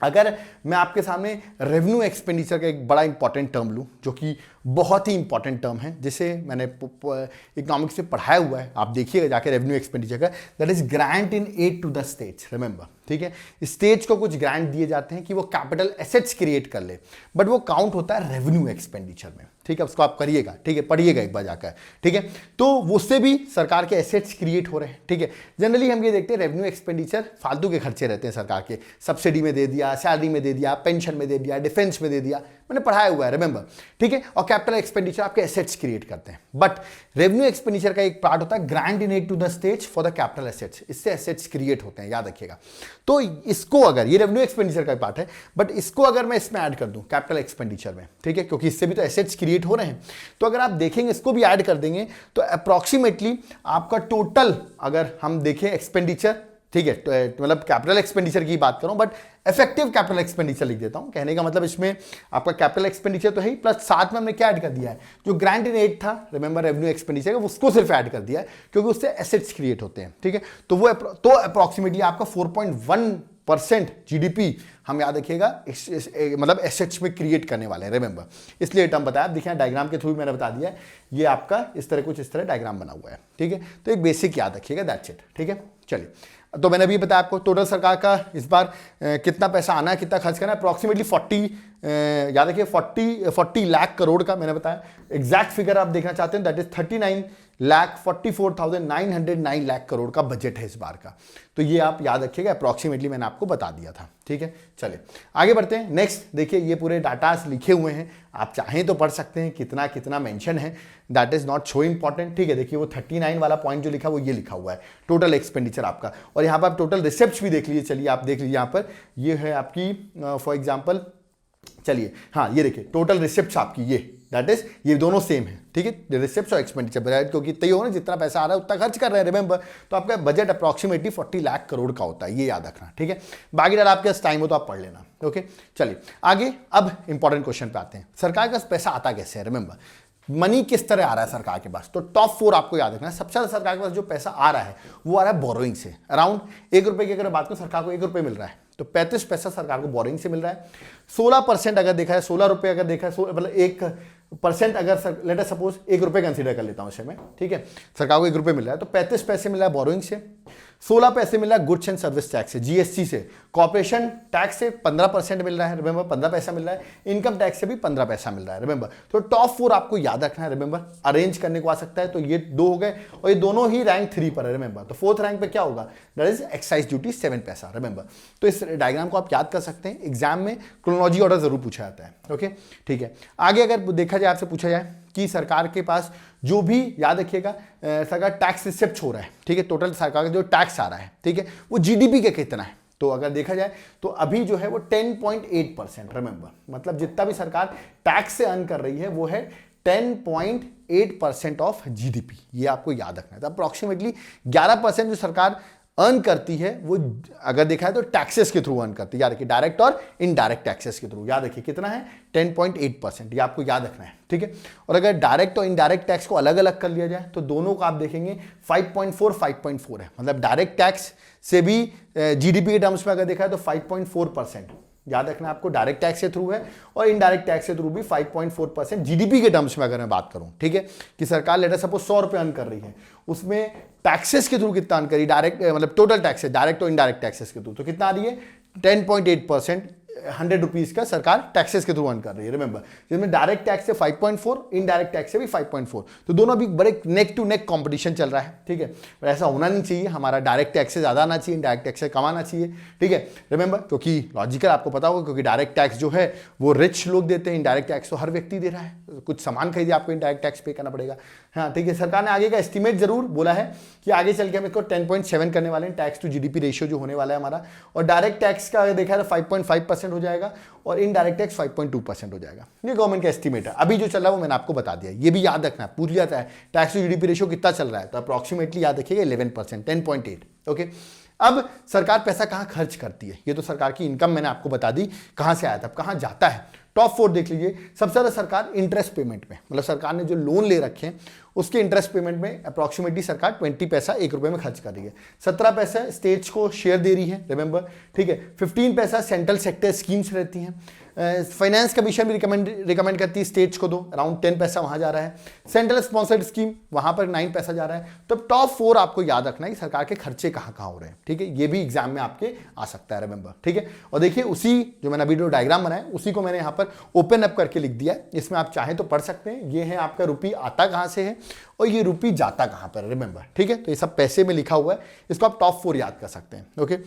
अगर मैं आपके सामने रेवेन्यू एक्सपेंडिचर का एक बड़ा इंपॉर्टेंट टर्म लूँ, जो कि बहुत ही इंपॉर्टेंट टर्म है, जिसे मैंने इकोनॉमिक्स से पढ़ाया हुआ है, आप देखिएगा जाके रेवेन्यू एक्सपेंडिचर का, that is grant in aid to the states, remember, ठीक है। स्टेट्स को कुछ ग्रांट दिए जाते हैं कि वो कैपिटल एसेट्स क्रिएट कर ले, बट वो काउंट होता है रेवेन्यू एक्सपेंडिचर में, ठीक है। उसको आप करिएगा, ठीक है, पढ़िएगा एक बार जाकर, ठीक है। तो उससे भी सरकार के एसेट्स क्रिएट हो रहे हैं, ठीक है। जनरली हम ये देखते हैं रेवेन्यू एक्सपेंडिचर फालतू के खर्चे रहते हैं सरकार के, सब्सिडी में दे दिया, सैलरी में दे दिया, पेंशन में दे दिया, डिफेंस में दे दिया, मैंने पढ़ाया हुआ है, रिमेंबर, ठीक है। और कैपिटल एक्सपेंडिचर आपके एसेट्स क्रिएट करते हैं, बट रेवेन्यू एक्सपेंडिचर का एक पार्ट होता है grant in aid to the states for the capital assets, इससे एसेट्स क्रिएट होते हैं, याद रखिएगा। तो इसको अगर, ये रेवेन्यू एक्सपेंडिचर का पार्ट है, बट इसको अगर मैं इसमें ऐड कर दूं कैपिटल एक्सपेंडिचर में, ठीक है, क्योंकि इससे भी तो एसेट्स क्रिएट हो रहे हैं, तो अगर आप देखेंगे इसको भी ऐड कर देंगे तो अप्रॉक्सीमेटली आपका टोटल, अगर हम देखें एक्सपेंडिचर, ठीक है, तो मतलब कैपिटल एक्सपेंडिचर की बात करूं, बट इफेक्टिव कैपिटल एक्सपेंडिचर लिख देता हूं। कहने का मतलब इसमें आपका कैपिटल एक्सपेंडिचर तो है ही, प्लस साथ में हमने क्या ऐड कर दिया है, जो ग्रांट इन एड था, रिमेंबर रेवेन्यू एक्सपेंडिचर, उसको सिर्फ ऐड कर दिया है, क्योंकि उससे एसेट्स क्रिएट होते हैं, ठीक है। तो वो तो अप्रॉक्सीमेटली आपका 4.1% जीडीपी हम याद रखिएगा मतलब एसेट्स में क्रिएट करने वाले हैं, रिमेंबर, इसलिए टर्म बताया। आप देखिए डायग्राम के थ्रू मैंने बता दिया, ये आपका इस तरह कुछ इस तरह डायग्राम बना हुआ है, ठीक है। तो एक बेसिक याद रखिएगा, दैट्स इट, ठीक है। चलिए, तो मैंने अभी बताया आपको टोटल सरकार का इस बार कितना पैसा आना है, कितना खर्च करना है, अप्रॉक्सीमेटली 40 याद रखिए 40 लाख करोड़ का मैंने बताया। एग्जैक्ट फिगर आप देखना चाहते हैं, दैट इज 39,44,909 लाख करोड़ का बजट है इस बार का। तो ये आप याद रखिएगा, अप्रॉक्सीमेटली मैंने आपको बता दिया था, ठीक है। चलिए आगे बढ़ते हैं। नेक्स्ट देखिए, ये पूरे डाटास लिखे हुए हैं, आप चाहें तो पढ़ सकते हैं, कितना कितना मेंशन है, that is not so important, ठीक है। देखिए वो 39 वाला पॉइंट जो लिखा वो ये लिखा हुआ है टोटल एक्सपेंडिचर आपका, और यहाँ पर आप टोटल रिसिप्ट्स भी देख लीजिए। चलिए आप देख लीजिए, यहाँ पर ये है आपकी फॉर एग्जाम्पल, चलिए हाँ ये देखिए टोटल रिसिप्ट्स आपकी, ये दैट इज, ये दोनों सेम है, ठीक है, रिसिप्ट्स और एक्सपेंडिचर, क्योंकि इतना ही हो ना, जितना पैसा आ रहा है उतना खर्च कर रहे हैं, रिमेंबर। तो आपका बजट अप्रॉक्सीमेटली 40 लाख करोड़ का होता है, ये याद रखना, ठीक है। बाकी डाल आपके पास टाइम हो तो आप पढ़ लेना, ओके। चलिए आगे, अब इंपॉर्टेंट क्वेश्चन पे आते हैं, सरकार के पास पैसा आता कैसे है, रिमेंबर, मनी किस तरह आ रहा है सरकार के पास। तो टॉप 4 आपको याद रखना है। सबसे ज्यादा सरकार के पास जो पैसा आ रहा है वो आ रहा है बोरोइंग से, अराउंड 1 रुपए की अगर बात करूं, सरकार को 1 रुपए मिल रहा है, तो 35 पैसा सरकार को बोरिंग से मिल रहा है। 16% अगर देखा है, 16 रुपए अगर देखा है, मतलब 1% अगर लेट अस सपोज 1 रुपए कंसीडर कर लेता हूं इसे मैं, ठीक है, सरकार को 1 रुपए मिल रहा है, तो 35 पैसे मिल रहा है बोरोइंग से, 16 पैसे मिल रहा है गुड्स एंड सर्विस टैक्स से, जीएसटी से, कॉर्पोरेशन टैक्स से 15% मिल रहा है, रिमेंबर 15 पैसा मिल रहा है, इनकम टैक्स से भी 15 पैसा मिल रहा है, रिमेंबर। तो टॉप 4 आपको याद रखना है, रिमेंबर, अरेंज करने को आ सकता है, तो ये 2 हो गए, और ये दोनों ही रैंक 3 पर है, रिमेंबर। तो 4th रैंक पे क्या होगा, दैट इज एक्साइज ड्यूटी 7 पैसा, रिमेंबर। तो इस डायग्राम को आप याद कर सकते हैं, एग्जाम में क्रोनोलॉजी ऑर्डर जरूर पूछा जाता है, ओके, ठीक है। आगे अगर देखा जाए, आपसे पूछा जाए कि सरकार के पास जो भी, याद रखिएगा, सरकार टैक्स रिसिप्ट हो रहा है, ठीक है, टोटल सरकार का जो टैक्स आ रहा है, ठीक है, वो जीडीपी के कितना है। तो अगर देखा जाए तो अभी जो है वो 10.8%, रिमेंबर, मतलब जितना भी सरकार टैक्स से अर्न कर रही है वो है 10.8% ऑफ जीडीपी, ये आपको याद रखना है। तो अप्रॉक्सीमेटली 11% जो सरकार अर्न करती है वो, अगर देखा है तो टैक्सेस के थ्रू अर्न करती है, याद रखिए, डायरेक्ट और इनडायरेक्ट टैक्सेस के थ्रू, याद रखिए कितना है, 10.8%, ये आपको याद रखना है, ठीक है। और अगर डायरेक्ट और इनडायरेक्ट टैक्स को अलग अलग कर लिया जाए तो दोनों को आप देखेंगे 5.4 है, मतलब डायरेक्ट टैक्स से भी जीडीपी के टर्म्स में अगर देखा है तो 5.4%, याद रखना आपको, डायरेक्ट टैक्स के थ्रू है, और इनडायरेक्ट टैक्स के थ्रू भी 5.4% जीडीपी के टर्म्स में अगर मैं बात करूं, ठीक है, कि सरकार लेटर सपोज 100 रुपए अर्न कर रही है, उसमें टैक्सेस के थ्रू कितना अर्न करी, डायरेक्ट मतलब टोटल टैक्सेस, डायरेक्ट और इनडायरेक्ट टैक्सेस के थ्रू, तो कितना आ रही है, 10.8%, 100 रुपीज का सरकार टैक्सेस के थ्रू अर्न कर रही है, रिमेंबर, जिसमें डायरेक्ट टैक्स से 5.4, इनडायरेक्ट टैक्स से भी 5.4, तो दोनों अभी बड़े नेक टू नेक कंपटीशन चल रहा है, ठीक है। पर ऐसा होना नहीं चाहिए, हमारा डायरेक्ट टैक्स से ज्यादा आना चाहिए, इनडायरेक्ट टैक्स से कम आना चाहिए, ठीक है, रिमेंबर, क्योंकि लॉजिकल आपको पता होगा, क्योंकि डायरेक्ट टैक्स जो है वो रिच लोग देते हैं, इनडायरेक्ट टैक्स तो हर व्यक्ति दे रहा है, कुछ सामान खरीदे आपको इनडायरेक्ट टैक्स पे करना पड़ेगा, हाँ, ठीक है। सरकार ने आगे का एस्टिमेट जरूर बोला है कि आगे चल के हम इसको 10.7 करने वाले हैं, टैक्स टू जीडीपी रेशियो जो होने वाला है हमारा, और डायरेक्ट टैक्स का अगर देखा है तो 5.5% हो जाएगा, और इनडायरेक्ट टैक्स 5.2% हो जाएगा, ये गवर्नमेंट का एस्टिमेट है। अभी जो चल रहा है वो मैंने आपको बता दिया, ये भी याद रखना है, पूछ जाता है टैक्स टू जीडीपी रेशियो कितना चल रहा है, तो अप्रॉक्सीमेटली याद रखिएगा 11%, 10.8, ओके। अब सरकार पैसा कहां खर्च करती है, ये तो सरकार की इनकम मैंने आपको बता दी कहां से आया था, अब कहां जाता है। टॉप 4 देख लीजिए, सबसे ज्यादा सरकार इंटरेस्ट पेमेंट में, मतलब सरकार ने जो लोन ले रखे हैं उसके इंटरेस्ट पेमेंट में अप्रॉक्सीमेटली सरकार 20 पैसा 1 रुपए में खर्च कर रही है। 17 पैसा स्टेट्स को शेयर दे रही है, रिमेंबर, ठीक है। 15 पैसा सेंट्रल सेक्टर स्कीम्स रहती हैं। फाइनेंस कमीशन भी रिकमेंड करती है स्टेट्स को दो, अराउंड 10 पैसा वहां जा रहा है। सेंट्रल स्पॉन्सर्ड स्कीम वहां पर 9 पैसा जा रहा है। तो टॉप 4 आपको याद रखना है कि सरकार के खर्चे कहां कहां हो रहे हैं, ठीक है। ये भी एग्जाम में आपके आ सकता है, रिमेंबर, ठीक है। और देखिए उसी जो मैंने वीडियो डायग्राम बनाया उसी को मैंने यहां पर ओपन अप करके लिख दिया है। इसमें आप चाहें तो पढ़ सकते हैं। ये है आपका रुपी आता कहां से है और ये रुपी जाता कहां पर, रिमेंबर, ठीक है। तो ये सब पैसे में लिखा हुआ है, इसको आप टॉप 4 याद कर सकते हैं, ओके।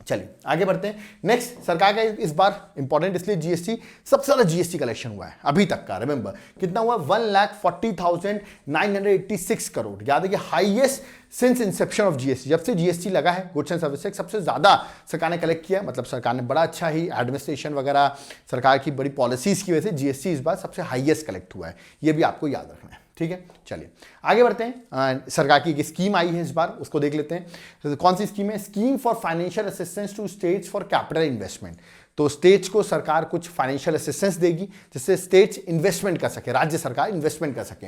चलिए आगे बढ़ते हैं। नेक्स्ट, सरकार का इस बार इंपॉर्टेंट इसलिए जीएसटी, सबसे ज्यादा जीएसटी कलेक्शन हुआ है अभी तक का, रिमेंबर, कितना हुआ, 1,40,986 करोड़। याद है कि highest since Inception of GST, जब से जीएसटी लगा है गुड्स एंड सर्विस टैक्स, सबसे ज्यादा सरकार ने कलेक्ट किया। मतलब सरकार ने बड़ा अच्छा ही एडमिनिस्ट्रेशन वगैरह, सरकार की बड़ी पॉलिसीज की वजह से जीएसटी इस बार सबसे हाईएस्ट कलेक्ट हुआ है। ये भी आपको याद रखना है, ठीक है। चलिए आगे बढ़ते हैं। सरकार की एक स्कीम आई है इस बार, उसको देख लेते हैं। तो कौन सी स्कीम है, scheme for financial assistance to states for capital investment. तो स्टेट्स को सरकार कुछ फाइनेंशियल असिस्टेंस देगी जिससे स्टेट्स इन्वेस्टमेंट कर सके, राज्य सरकार इन्वेस्टमेंट कर सके।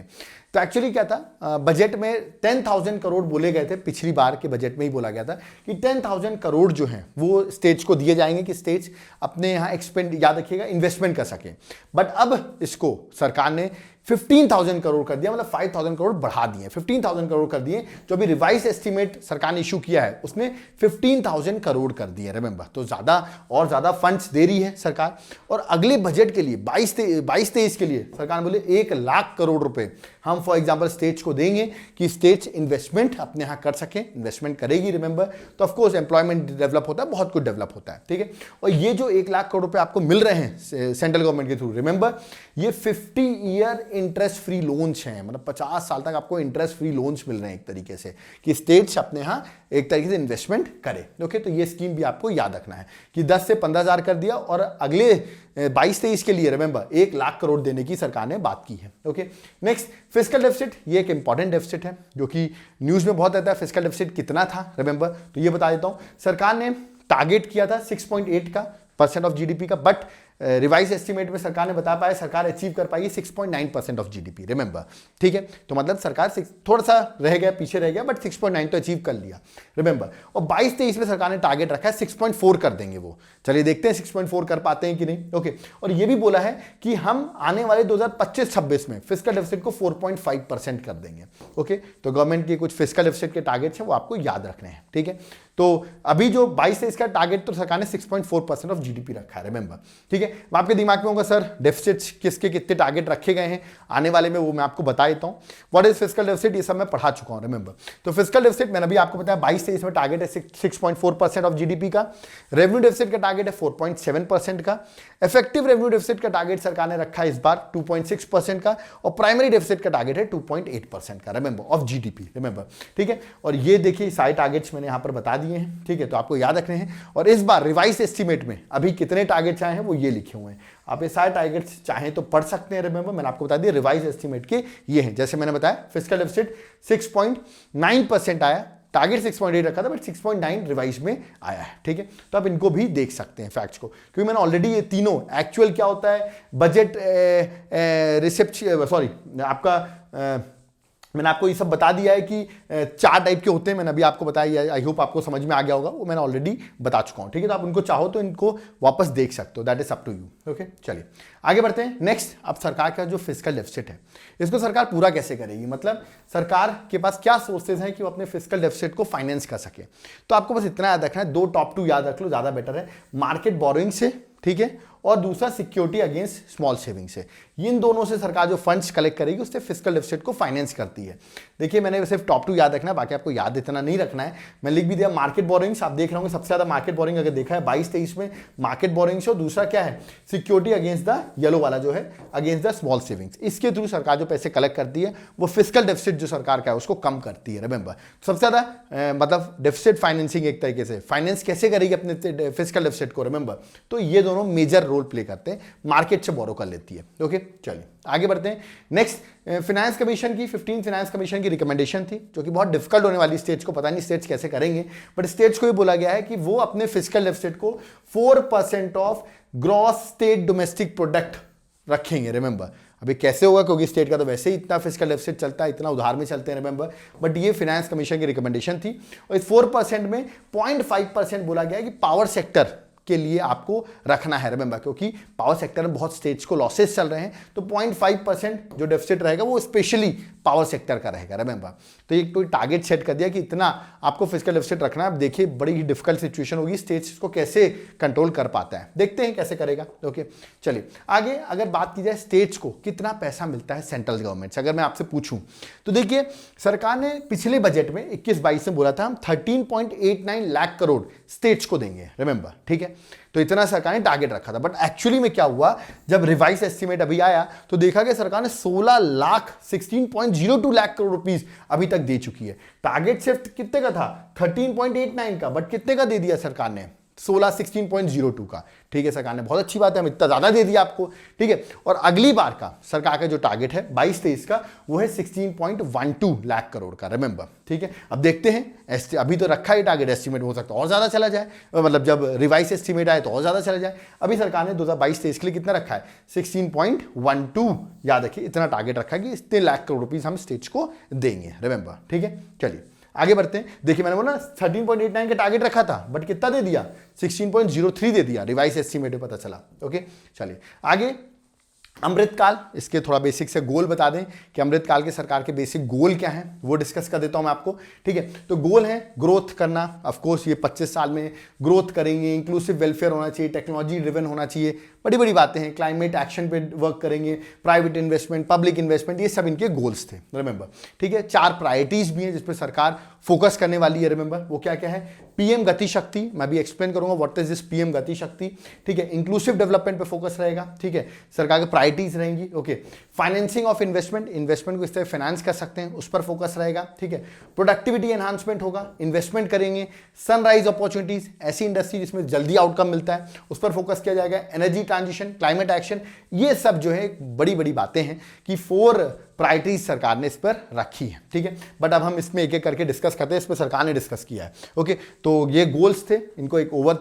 तो एक्चुअली क्या था, बजट में 10,000 करोड़ बोले गए थे, पिछली बार के बजट में ही बोला गया था कि 10,000 करोड़ जो हैं वो स्टेट्स को दिए जाएंगे कि स्टेट्स अपने यहाँ एक्सपेंड, याद रखिएगा, इन्वेस्टमेंट कर सके। बट अब इसको सरकार ने 15,000 करोड़ कर दिया, मतलब 5,000 करोड़ बढ़ा दिए, 15,000 करोड़ कर दिए। जो अभी रिवाइज एस्टीमेट सरकार ने इशू किया है उसमें 15,000 करोड़ कर दिए, रिमेंबर। तो ज्यादा और ज्यादा फंड्स दे रही है सरकार। और अगले बजट के लिए 22-23 के लिए सरकार बोले 1,00,000 करोड़ रुपए हम फॉर एग्जांपल स्टेट्स को देंगे कि स्टेट्स इन्वेस्टमेंट अपने यहां कर सके, इन्वेस्टमेंट करेगी, रिमेंबर। तो ऑफकोर्स एम्प्लॉयमेंट डेवलप होता है, बहुत कुछ डेवलप होता है, ठीक है। और ये जो 1,00,000 करोड़ रुपए आपको मिल रहे हैं सेंट्रल गवर्नमेंट के थ्रू, रिमेंबर, ये 50 ईयर इंटरेस्ट फ्री लोन्स हैं, मतलब 50 साल तक आपको इंटरेस्ट फ्री लोन्स मिल रहे हैं एक तरीके से, कि स्टेट्स अपने यहां एक तरीके से इन्वेस्टमेंट करे, ओके। तो ये स्कीम भी आपको याद रखना है कि 10 से 15,000 कर दिया और अगले 22-23 के लिए, रिमेंबर, 1,00,000 करोड़ देने की सरकार ने बात की है, ओके। नेक्स्ट, फिस्कल डेफिसिट, ये एक इंपॉर्टेंट डेफिसिट है जो कि न्यूज में बहुत रहता है। फिस्कल डेफिसिट कितना था, रिमेंबर, तो ये बता देता हूं। सरकार ने टारगेट किया था 6.8 का % ऑफ जीडीपी का, बट रिवाइज एस्टीमेट में सरकार ने बता पाया, सरकार अचीव कर पाई 6.9% ऑफ जीडीपी, रिमेंबर, ठीक है। तो मतलब सरकार थोड़ा सा रह गया, पीछे रह गया, बट 6.9 तो अचीव कर लिया, रिमेंबर। और 22-23 में सरकार ने टारगेट रखा है 6.4 कर देंगे वो। चलिए देखते हैं 6.4 कर पाते हैं कि नहीं, ओके। और ये भी बोला है कि हम आने वाले 2025-26 में फिस्कल डेफिसिट को 4.5% कर देंगे, ओके। तो गवर्नमेंट के कुछ फिस्कल डेफिसिट के टारगेट्स हैं वो आपको याद रखने हैं, ठीक है। तो अभी जो 22-23 का टारगेट तो सरकार ने 6.4% ऑफ जीडीपी रखा है, रिमेंबर, ठीक है। आपके दिमाग में होगा सर डेफिसिट्स किसके कितने टारगेट रखे गए हैं आने वाले में, वो मैं आपको बता देता हूं। व्हाट इज फिस्कल डेफिसिट, ये सब मैं पढ़ा चुका हूं, रिमेंबर। तो फिस्कल डेफिसिट मैंने अभी आपको बताया 22-23 में टारगेट है 6.4% ऑफ जीडीपी का। रेवेन्यू डेफिसिट का टारगेट है 4.7% का। इफेक्टिव रेवेन्यू डेफिसिट का टारगेट सरकार ने रखा है इस बार 2.6% का। और प्राइमरी डेफिसिट का टारगेट है 2.8% का, रिमेंबर, ऑफ जीडीपी, रिमेंबर, ठीक है। और ये देखिए सारे टारगेट्स मैंने यहां पर बता दिए हैं, ठीक है। तो आपको याद रखने हैं। और इस बार रिवाइज एस्टीमेट में अभी कितने टारगेट्स आए हैं वो ये लिखे हुए हैं, आप ये सारे टारगेट्स चाहें तो पढ़ सकते हैं, रिमेंबर। मैंने आपको बता दिया रिवाइज एस्टीमेट के ये हैं, जैसे मैंने बताया फिस्कल डेफिसिट 6.9% आया, टारगेट 6.8 रखा था बट 6.9 रिवाइज में आया है, ठीक है। तो आप इनको भी देख सकते हैं फैक्ट्स को, क्योंकि मैंने ऑलरेडी ये तीनों एक्चुअल क्या होता है, बजट रिसेप्शन, सॉरी आपका मैंने आपको ये सब बता दिया है कि 4 टाइप के होते हैं, मैंने अभी आपको बताया, आई होप आपको समझ में आ गया होगा, वो मैंने ऑलरेडी बता चुका हूं, ठीक है। तो आप उनको चाहो तो इनको वापस देख सकते हो, that is up to you, okay. चलिए आगे बढ़ते हैं। नेक्स्ट, अब सरकार का जो फिस्कल डेफिसिट है इसको सरकार पूरा कैसे करेगी, मतलब सरकार के पास क्या सोर्सेज हैं कि वो अपने फिस्कल डेफिसिट को फाइनेंस कर सके। तो आपको बस इतना याद रखना है, 2 टॉप 2 याद रख लो, ज्यादा बेटर है। मार्केट बोरोइंग से, ठीक है, और दूसरा सिक्योरिटी अगेंस्ट स्मॉल सेविंग से। इन दोनों से सरकार जो फंड्स कलेक्ट करेगी उससे फिस्कल डेफिसिट को फाइनेंस करती है। देखिए मैंने सिर्फ टॉप 2 याद रखना है, बाकी आपको याद इतना नहीं रखना है, मैं लिख भी दिया। मार्केट बोरोइंग्स आप देख रहे होंगे, सबसे ज्यादा मार्केट बोरोइंग अगर देखा है 22-23 में मार्केट बोरोइंग्स, और दूसरा क्या है, सिक्योरिटी अगेंस्ट द येलो वाला जो है, अगेंस्ट द स्मॉल सेविंग्स। इसके थ्रू सरकार जो पैसे कलेक्ट करती है वो फिस्कल डेफिसिट जो सरकार का है उसको कम करती है, रिमेंबर। सबसे ज्यादा मतलब डेफिसिट फाइनेंसिंग, एक तरीके से फाइनेंस कैसे करेगी अपने फिस्कल डेफिसिट को, रिमेंबर। तो ये दोनों मेजर रोल प्ले करते हैं, मार्केट से बोरो कर लेती है, ओके। चलिए आगे बढ़ते हैं। नेक्स्ट, फाइनेंस कमीशन की 15 फाइनेंस कमीशन की रिकमेंडेशन थी जो कि बहुत डिफिकल्ट होने वाली स्टेट्स को, पता नहीं स्टेट्स कैसे करेंगे, बट स्टेट्स को ये बोला गया है कि वो अपने फिस्कल डेफिसिट को 4% of gross state domestic product रखेंगे, रिमेंबर। अभी कैसे होगा, क्योंकि स्टेट का तो वैसे ही इतना फिस्कल डेफिसिट चलता है, इतना उधार में चलते हैं, रिमेंबर। बट ये फाइनेंस कमीशन की रिकमेंडेशन थी, और इस 4% में 0.5% बोला गया कि पावर सेक्टर के लिए आपको रखना है, रिमेंबर, क्योंकि पावर सेक्टर में बहुत स्टेट्स को लॉसेस चल रहे हैं, तो 0.5% जो डेफिसिट रहेगा वो स्पेशली पावर सेक्टर का रहेगा, रिमेंबर। तो एक तो टारगेट सेट कर दिया कि इतना आपको फिस्कल डेफिसिट रखना है। अब देखिए बड़ी ही डिफिकल्ट सिचुएशन होगी, स्टेट्स इसको कैसे कंट्रोल कर पाता है, देखते हैं कैसे करेगा। ओके, चलिए आगे अगर बात की जाए स्टेट्स को कितना पैसा मिलता है सेंट्रल गवर्नमेंट से, अगर मैं आपसे पूछूं तो देखिए सरकार ने पिछले बजट में 21-22 में बोला था हम 13.89 लाख करोड़ स्टेट्स को देंगे, रिमेंबर, ठीक है। तो इतना सरकार ने टारगेट रखा था, बट एक्चुअली में क्या हुआ, जब रिवाइज एस्टीमेट अभी आया तो देखा कि सरकार ने 16,16.02 लाख करोड़ रुपीस अभी तक दे चुकी है। टारगेट सिर्फ कितने का था, 13.89 का, बट कितने का दे दिया सरकार ने, 16 का, ठीक है। सरकार ने बहुत अच्छी बात है, हम इतना ज्यादा दे दिया आपको, ठीक है। और अगली बार का सरकार का जो टारगेट है 22-23 का, वो है 16.12 लाख करोड़ का, रिमेंबर, ठीक है। अब देखते हैं, अभी तो रखा है टारगेट, एस्टीमेट हो सकता है और ज्यादा चला जाए, मतलब जब रिवाइज एस्टीमेट आए तो और ज्यादा चला जाए। अभी सरकार ने 2022-23 के लिए कितना रखा है, 16.12, याद रखिए इतना टारगेट रखा है कि इतने लाख करोड़ रुपीज हम स्टेट्स को देंगे, रिमेंबर, ठीक है। चलिए आगे बढ़ते हैं। देखिए मैंने बोला 13.89 का टारगेट रखा था, बट कितना दे दिया, 16.03 दे दिया, रिवाइज एस्टीमेट में पता चला। ओके, चलिए आगे अमृतकाल, इसके थोड़ा बेसिक से गोल बता दें कि अमृतकाल के सरकार के बेसिक गोल क्या हैं, वो डिस्कस कर देता हूं मैं आपको, ठीक है। तो गोल है ग्रोथ करना, ऑफ कोर्स ये 25 साल में ग्रोथ करेंगे, इंक्लूसिव वेलफेयर होना चाहिए, टेक्नोलॉजी ड्रिवन होना चाहिए, बड़ी बड़ी बातें हैं, क्लाइमेट एक्शन पे वर्क करेंगे, प्राइवेट इन्वेस्टमेंट, पब्लिक इन्वेस्टमेंट, ये सब इनके गोल्स थे, रिमेंबर, ठीक है। 4 प्रायोरिटीज भी हैं जिस पर सरकार फोकस करने वाली है, रिमेंबर, वो क्या क्या है, पीएम गति शक्ति, मैं भी एक्सप्लेन करूंगा व्हाट इज दिस पीएम गति शक्ति, ठीक है। इंक्लूसिव डेवलपमेंट पे फोकस रहेगा, ठीक है, सरकार की प्रायोरिटीज रहेंगी। Okay, financing of investment, investment को इस तरह फाइनेंस कर सकते हैं, उस पर फोकस रहेगा, ठीक है। प्रोडक्टिविटी एनहांसमेंट होगा, इन्वेस्टमेंट करेंगे, सनराइज अपॉर्चुनिटीज, ऐसी इंडस्ट्री जिसमें जल्दी आउटकम मिलता है, उस पर फोकस किया जाएगा। एनर्जी ट्रांजिशन, क्लाइमेट एक्शन, ये सब जो है बड़ी बड़ी बातें हैं कि 4 प्रायोरिटीज सरकार ने इस पर रखी है, ठीक है। बट अब हम इसमें एक एक करके डिस्कस करते हैं, इस पर सरकार ने डिस्कस किया है। ओके, तो ये गोल्स थे, इनको एक ओवर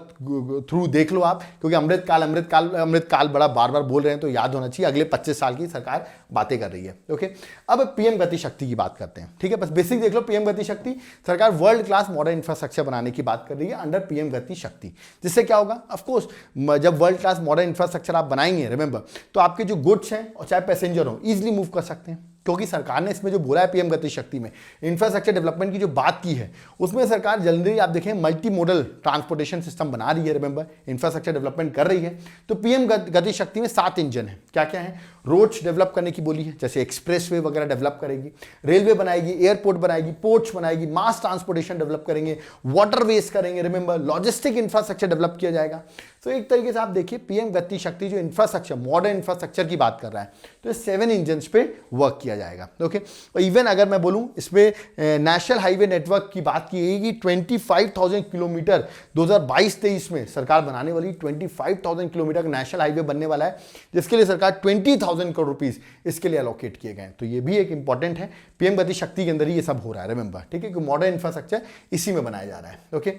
थ्रू देख लो आप, क्योंकि अमृतकाल अमृतकाल अमृतकाल बड़ा बार बार बोल रहे हैं तो याद होना चाहिए, अगले 25 साल की सरकार बातें कर रही है। ओके, अब पीएम गति शक्ति की बात करते हैं, ठीक है। बस बेसिक देख लो, पीएम गति शक्ति, सरकार वर्ल्ड क्लास मॉडर्न इंफ्रास्ट्रक्चर बनाने की बात कर रही है अंडर पीएम गति शक्ति, जिससे क्या होगा, ऑफकोर्स जब वर्ल्ड क्लास मॉडर्न इंफ्रास्ट्रक्चर आप बनाएंगे, रिमेंबर, तो आपके जो गुड्स हैं और चाहे पैसेंजर हो इजिली मूव कर सकते हैं, क्योंकि सरकार ने इसमें जो बोला है पीएम गति शक्ति में इंफ्रास्ट्रक्चर डेवलपमेंट की जो बात की है, उसमें सरकार जल्दी आप देखें मल्टी मोडल ट्रांसपोर्टेशन सिस्टम बना रही है, रिमेंबर, इंफ्रास्ट्रक्चर डेवलपमेंट कर रही है। तो पीएम गति शक्ति में 7 इंजन है, क्या क्या है, रोड्स डेवलप करने की बोली है, जैसे एक्सप्रेसवे वगैरह डेवलप करेगी, रेलवे बनाएगी, एयरपोर्ट बनाएगी, पोर्ट्स बनाएगी, मास ट्रांसपोर्टेशन डेवलप करेंगे, वाटरवेज करेंगे, रिमेंबर, लॉजिस्टिक इंफ्रास्ट्रक्चर डेवलप किया जाएगा। तो एक तरीके से आप देखिए पीएम गति शक्ति जो इंफ्रास्ट्रक्चर, मॉडर्न इंफ्रास्ट्रक्चर की बात कर रहा है, तो 7 इंजन पे वर्क किया जाएगा। ओके, और इवन अगर मैं बोलूं इसमें नेशनल हाईवे नेटवर्क की बात की गई कि 25,000 किलोमीटर 2022-23 में सरकार बनाने वाली, 25,000 किलोमीटर का नेशनल हाईवे बनने वाला है, जिसके लिए सरकार 20,000 करोड़ रुपीस इसके लिए एलोकेट किए गए। तो ये भी एक इंपॉर्टेंट है, पीएम गति शक्ति के अंदर ही ये सब हो रहा है, रिमेंबर, ठीक है, कि मॉडर्न इंफ्रास्ट्रक्चर इसी में बनाया जा रहा है। ओके,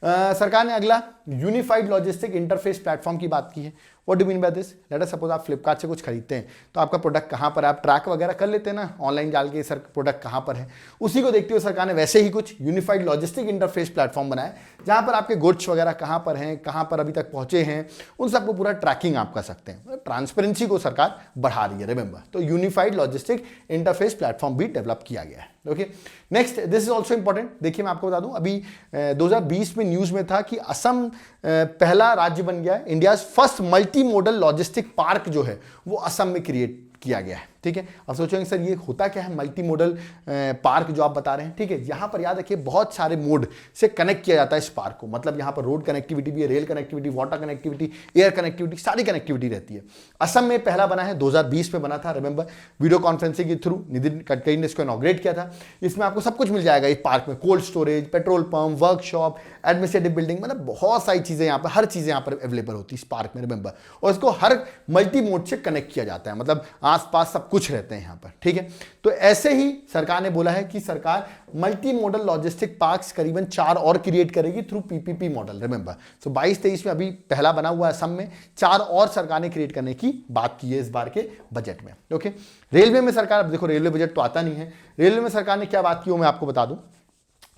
सरकार ने अगला यूनिफाइड लॉजिस्टिक इंटरफेस प्लेटफॉर्म की बात की है। What do mean by this, let us suppose आप फ्लिपकार्ट से कुछ खरीदते हैं, तो आपका प्रोडक्ट कहाँ पर है, आप ट्रैक वगैरह कर लेते हैं ना ऑनलाइन डाल के, सर प्रोडक्ट कहाँ पर है, उसी को देखते हुए सरकार ने वैसे ही कुछ यूनिफाइड लॉजिस्टिक इंटरफेस प्लेटफॉर्म बनाया, जहाँ पर आपके गुड्स वगैरह कहाँ पर हैं, कहाँ पर अभी तक पहुँचे हैं, उन सबको पूरा ट्रैकिंग आप कर सकते हैं। ट्रांसपेरेंसी को सरकार बढ़ा रही है, रिमेंबर, तो यूनिफाइड लॉजिस्टिक इंटरफेस प्लेटफॉर्म भी डेवलप किया गया है। Okay, next, this is also important. देखिए मैं आपको बता दूं, अभी 2020 में न्यूज में था कि असम पहला राज्य बन गया है, India first multi modal logistic park जो है वो असम में क्रिएट किया गया है, ठीक है। अब सोचेंगे सर ये होता क्या है मल्टी मोडल पार्क जो आप बता रहे हैं, ठीक है। यहाँ पर याद रखिए बहुत सारे मोड से कनेक्ट किया जाता है इस पार्क को, मतलब यहाँ पर रोड कनेक्टिविटी भी है, rail connectivity, water connectivity, air connectivity, सारी कनेक्टिविटी रहती है। असम में पहला बना है, 2020 में बना था, रिमेंबर, वीडियो कॉन्फ्रेंसिंग के थ्रू नितिन गडकरी ने इसको इनॉग्रेट किया था। इसमें आपको सब कुछ मिल जाएगा इस पार्क में, cold storage, petrol pump, workshop, administrative building, मतलब बहुत सारी चीजें यहाँ पर, हर चीजें यहाँ पर अवेलेबल होती है इस पार्क में, रिमेंबर, और इसको हर मल्टी मोड से कनेक्ट किया जाता है, मतलब आसपास सब कुछ रहते हैं यहाँ पर, ठीक है। तो ऐसे ही सरकार ने बोला है कि सरकार मल्टी मॉडल लॉजिस्टिक पार्क्स करीबन 4 और क्रिएट करेगी थ्रू पीपीपी मॉडल, रिमेंबर। सो 22-23 में अभी पहला बना हुआ है, असम में 4 और सरकार ने क्रिएट करने की बात की है इस बार के बजट में, ओके। रेलवे में सरकार, अब देखो रेलवे बजट तो आता नहीं है, रेलवे में सरकार ने क्या बात की वो मैं आपको बता दूं।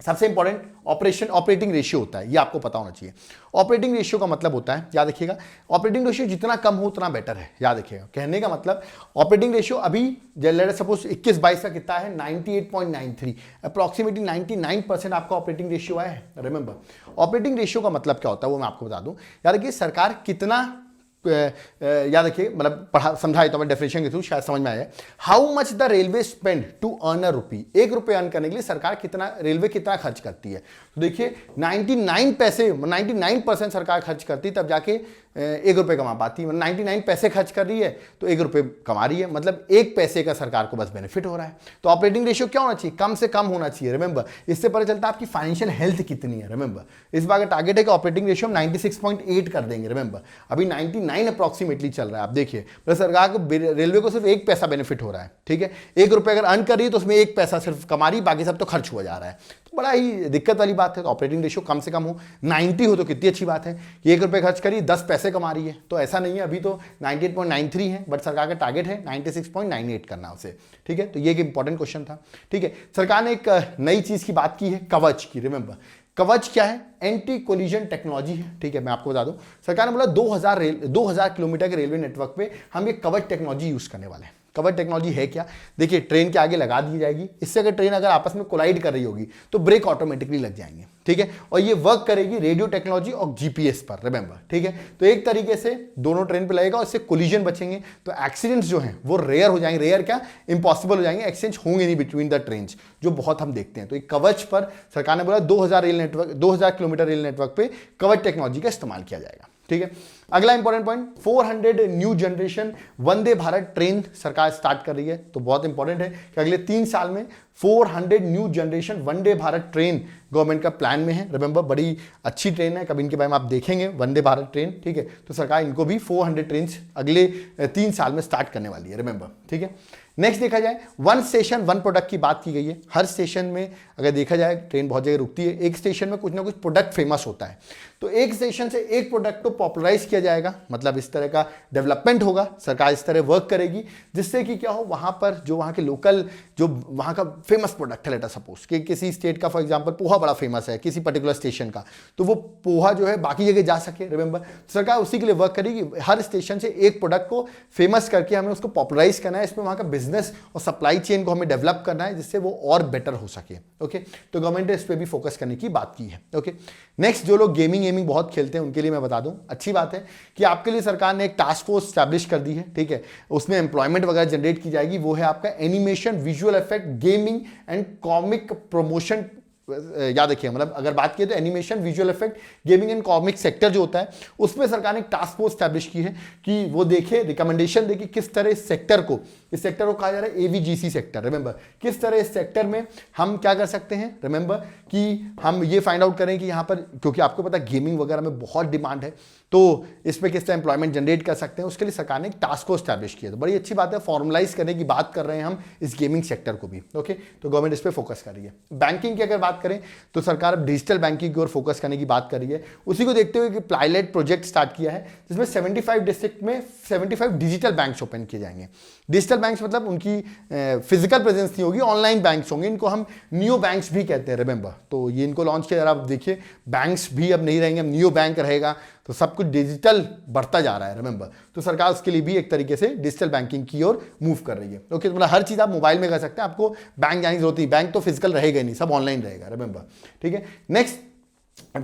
सबसे इंपॉर्टेंट ऑपरेटिंग रेशियो होता है, ये आपको पता होना चाहिए। ऑपरेटिंग रेशियो का मतलब होता है, याद रखिएगा, ऑपरेटिंग रेशियो जितना कम हो उतना बेटर है, याद रखिएगा। कहने का मतलब ऑपरेटिंग रेशियो अभी लेट अस सपोज 21-22 का कितना है, 98.93, अप्रॉक्सीमेटली 99% आपका ऑपरेटिंग रेशियो आया है, रिमेंबर। ऑपरेटिंग रेशियो का मतलब क्या होता है वो मैं आपको बता दूं। याद रखिए सरकार कितना, याद रखिए मतलब पढ़ा समझाए तो मैं डेफिनेशन के थ्रू शायद समझ में आया। How much the railway spend to earn a rupee, 1 रुपये अर्न करने के लिए सरकार कितना, रेलवे कितना खर्च करती है। तो देखिए 99% सरकार खर्च करती है तब जाके 1 रुपये कमा पाती है। 99 पैसे खर्च कर रही है तो 1 रुपये कमा रही है, मतलब 1 पैसे का सरकार को बस बेनिफिट हो रहा है। तो ऑपरेटिंग रेशियो क्या होना चाहिए, कम से कम होना चाहिए, रिमेंबर। इससे पता चलता है आपकी फाइनेंशियल हेल्थ कितनी है, रिमेंबर। इस बार का टारगेट है कि ऑपरेटिंग रेशियो हम 96.8 कर देंगे, रिमेंबर। अभी 99 अप्रॉक्सीमेटली चल रहा है। आप देखिए मतलब सरकार को, रेलवे को सिर्फ 1 पैसा बेनिफिट हो रहा है, ठीक है। 1 रुपये अगर अर्न कर रही है तो उसमें 1 पैसा सिर्फ कमा रही, बाकी सब तो खर्च हुआ जा रहा है। तो बड़ा ही दिक्कत वाली बात है। तो ऑपरेटिंग रेशियो कम से कम हो, 90 हो तो कितनी अच्छी बात है कि 1 रुपये खर्च करी 10 पैसे कमा रही है। तो ऐसा नहीं है, अभी तो 98.93 है, बट सरकार का टारगेट है 96.98 करना उसे, ठीक है। तो ये एक इंपॉर्टेंट क्वेश्चन था, ठीक है। सरकार ने एक नई चीज की बात की है, कवच की, रिमेंबर। कवच क्या है, एंटी कोलिजन टेक्नोलॉजी है, ठीक है। मैं आपको बता दूं सरकार ने बोला 2000 किलोमीटर के रेलवे नेटवर्क पे हम ये कवच टेक्नोलॉजी यूज करने वाले हैं। कवच टेक्नोलॉजी है क्या, देखिए ट्रेन के आगे लगा दी जाएगी, इससे अगर ट्रेन अगर आपस में कोलाइड कर रही होगी तो ब्रेक ऑटोमेटिकली लग जाएंगे, ठीक है। और ये वर्क करेगी रेडियो टेक्नोलॉजी और जीपीएस पर, रिमेंबर, ठीक है। तो एक तरीके से दोनों ट्रेन पे लगेगा और इससे कोलिजन बचेंगे, तो एक्सीडेंट्स जो हैं वो रेयर हो जाएंगे, रेयर क्या इम्पॉसिबल हो जाएंगे, एक्सचेंज होंगे नहीं बिटवीन द ट्रेन, जो बहुत हम देखते हैं। तो एक कवच पर सरकार ने बोला 2000 किलोमीटर रेल नेटवर्क पे कवच टेक्नोलॉजी का इस्तेमाल किया जाएगा, ठीक है। अगला important point, 400 new generation Vande Bharat train सरकार स्टार्ट कर रही है। तो बहुत इंपॉर्टेंट है कि अगले 3 साल में 400 new generation Vande Bharat train government का प्लान में है, रिमेंबर। बड़ी अच्छी ट्रेन है, कभी इनके बारे में आप देखेंगे, वंदे भारत ट्रेन, ठीक है। तो सरकार इनको भी 400 ट्रेन अगले 3 साल में स्टार्ट करने वाली है, रिमेंबर, ठीक है। नेक्स्ट देखा जाए, 1 स्टेशन 1 प्रोडक्ट की बात की गई है। हर स्टेशन में अगर देखा जाए ट्रेन बहुत जगह रुकती है, एक स्टेशन में कुछ ना कुछ प्रोडक्ट फेमस होता है, तो एक स्टेशन से एक प्रोडक्ट को पॉपुलराइज किया जाएगा, मतलब इस तरह का डेवलपमेंट होगा। सरकार इस तरह वर्क करेगी जिससे कि क्या हो, वहां पर जो वहां के लोकल, जो वहां का फेमस प्रोडक्ट है, लेट अस सपोज कि किसी स्टेट का फॉर एग्जांपल पोहा बड़ा फेमस है किसी पर्टिकुलर स्टेशन का, तो वो पोहा जो है बाकी जगह जा सके, रिमेंबर। सरकार उसी के लिए वर्क करेगी, हर स्टेशन से एक प्रोडक्ट को फेमस करके हमें उसको पॉपुलराइज करना है, इसमें वहां का बिजनेस और सप्लाई चेन को हमें डेवलप करना है जिससे वो और बेटर हो सके, ओके। तो गवर्नमेंट ने इस पर भी फोकस करने की बात की है, ओके। नेक्स्ट, जो लोग गेमिंग बहुत खेलते हैं उनके लिए मैं बता दूं, अच्छी बात है कि आपके लिए सरकार ने एक टास्क फोर्स स्टैब्लिश कर दी है, ठीक है। उसमें एम्प्लॉयमेंट वगैरह जनरेट की जाएगी, वो है आपका animation, visual effect, gaming and comic promotion. याद रखिए, मतलब अगर बात की तो animation, visual effect, gaming and comic sector जो होता है उसमें सरकार ने एक टास्क फोर्स स्टैब्लिश की है कि वो देखे, रिकमेंडेशन दे कि किस तरह इस सेक्टर को कहा जा रहा है एवीजीसी सेक्टर, रिमेंबर। किस तरह इस सेक्टर में हम क्या कर सकते हैं, रिमेंबर, कि हम ये फाइंड आउट करें कि यहाँ पर, क्योंकि आपको पता है गेमिंग वगैरह में बहुत डिमांड है, तो इस पर किस तरह एम्प्लॉयमेंट जनरेट कर सकते हैं, उसके लिए सरकार ने एक टास्क फोर्स स्टैब्लिश किया। तो बड़ी अच्छी बात है, फॉर्मलाइज करने की बात कर रहे हैं हम इस गेमिंग सेक्टर को भी, ओके। तो गवर्नमेंट इस पर फोकस कर रही है। बैंकिंग की अगर बात करें तो सरकार अब डिजिटल बैंकिंग की ओर फोकस करने की बात कर रही है। उसी को देखते हुए कि पायलट प्रोजेक्ट स्टार्ट किया है जिसमें 75 डिस्ट्रिक्ट में 75 डिजिटल बैंक्स ओपन किए जाएंगे। डिजिटल बैंक्स मतलब उनकी फिजिकल प्रेजेंस नहीं होगी, ऑनलाइन बैंक्स होंगे, इनको हम नियो बैंक्स भी कहते हैं, रिमेंबर। तो ये इनको लॉन्च किया, आप देखिए बैंक्स भी अब नहीं रहेंगे, अब नियो बैंक रहेगा, तो सब कुछ डिजिटल बढ़ता जा रहा है, रिमेंबर। तो सरकार उसके लिए भी एक तरीके से डिजिटल बैंकिंग की ओर मूव कर रही है, ओके। मतलब हर चीज आप मोबाइल में कर सकते हैं, आपको बैंक जाने की जरूरत नहीं, बैंक तो फिजिकल रहेगा नहीं, सब ऑनलाइन रहेगा, रिमेंबर, ठीक है। नेक्स्ट,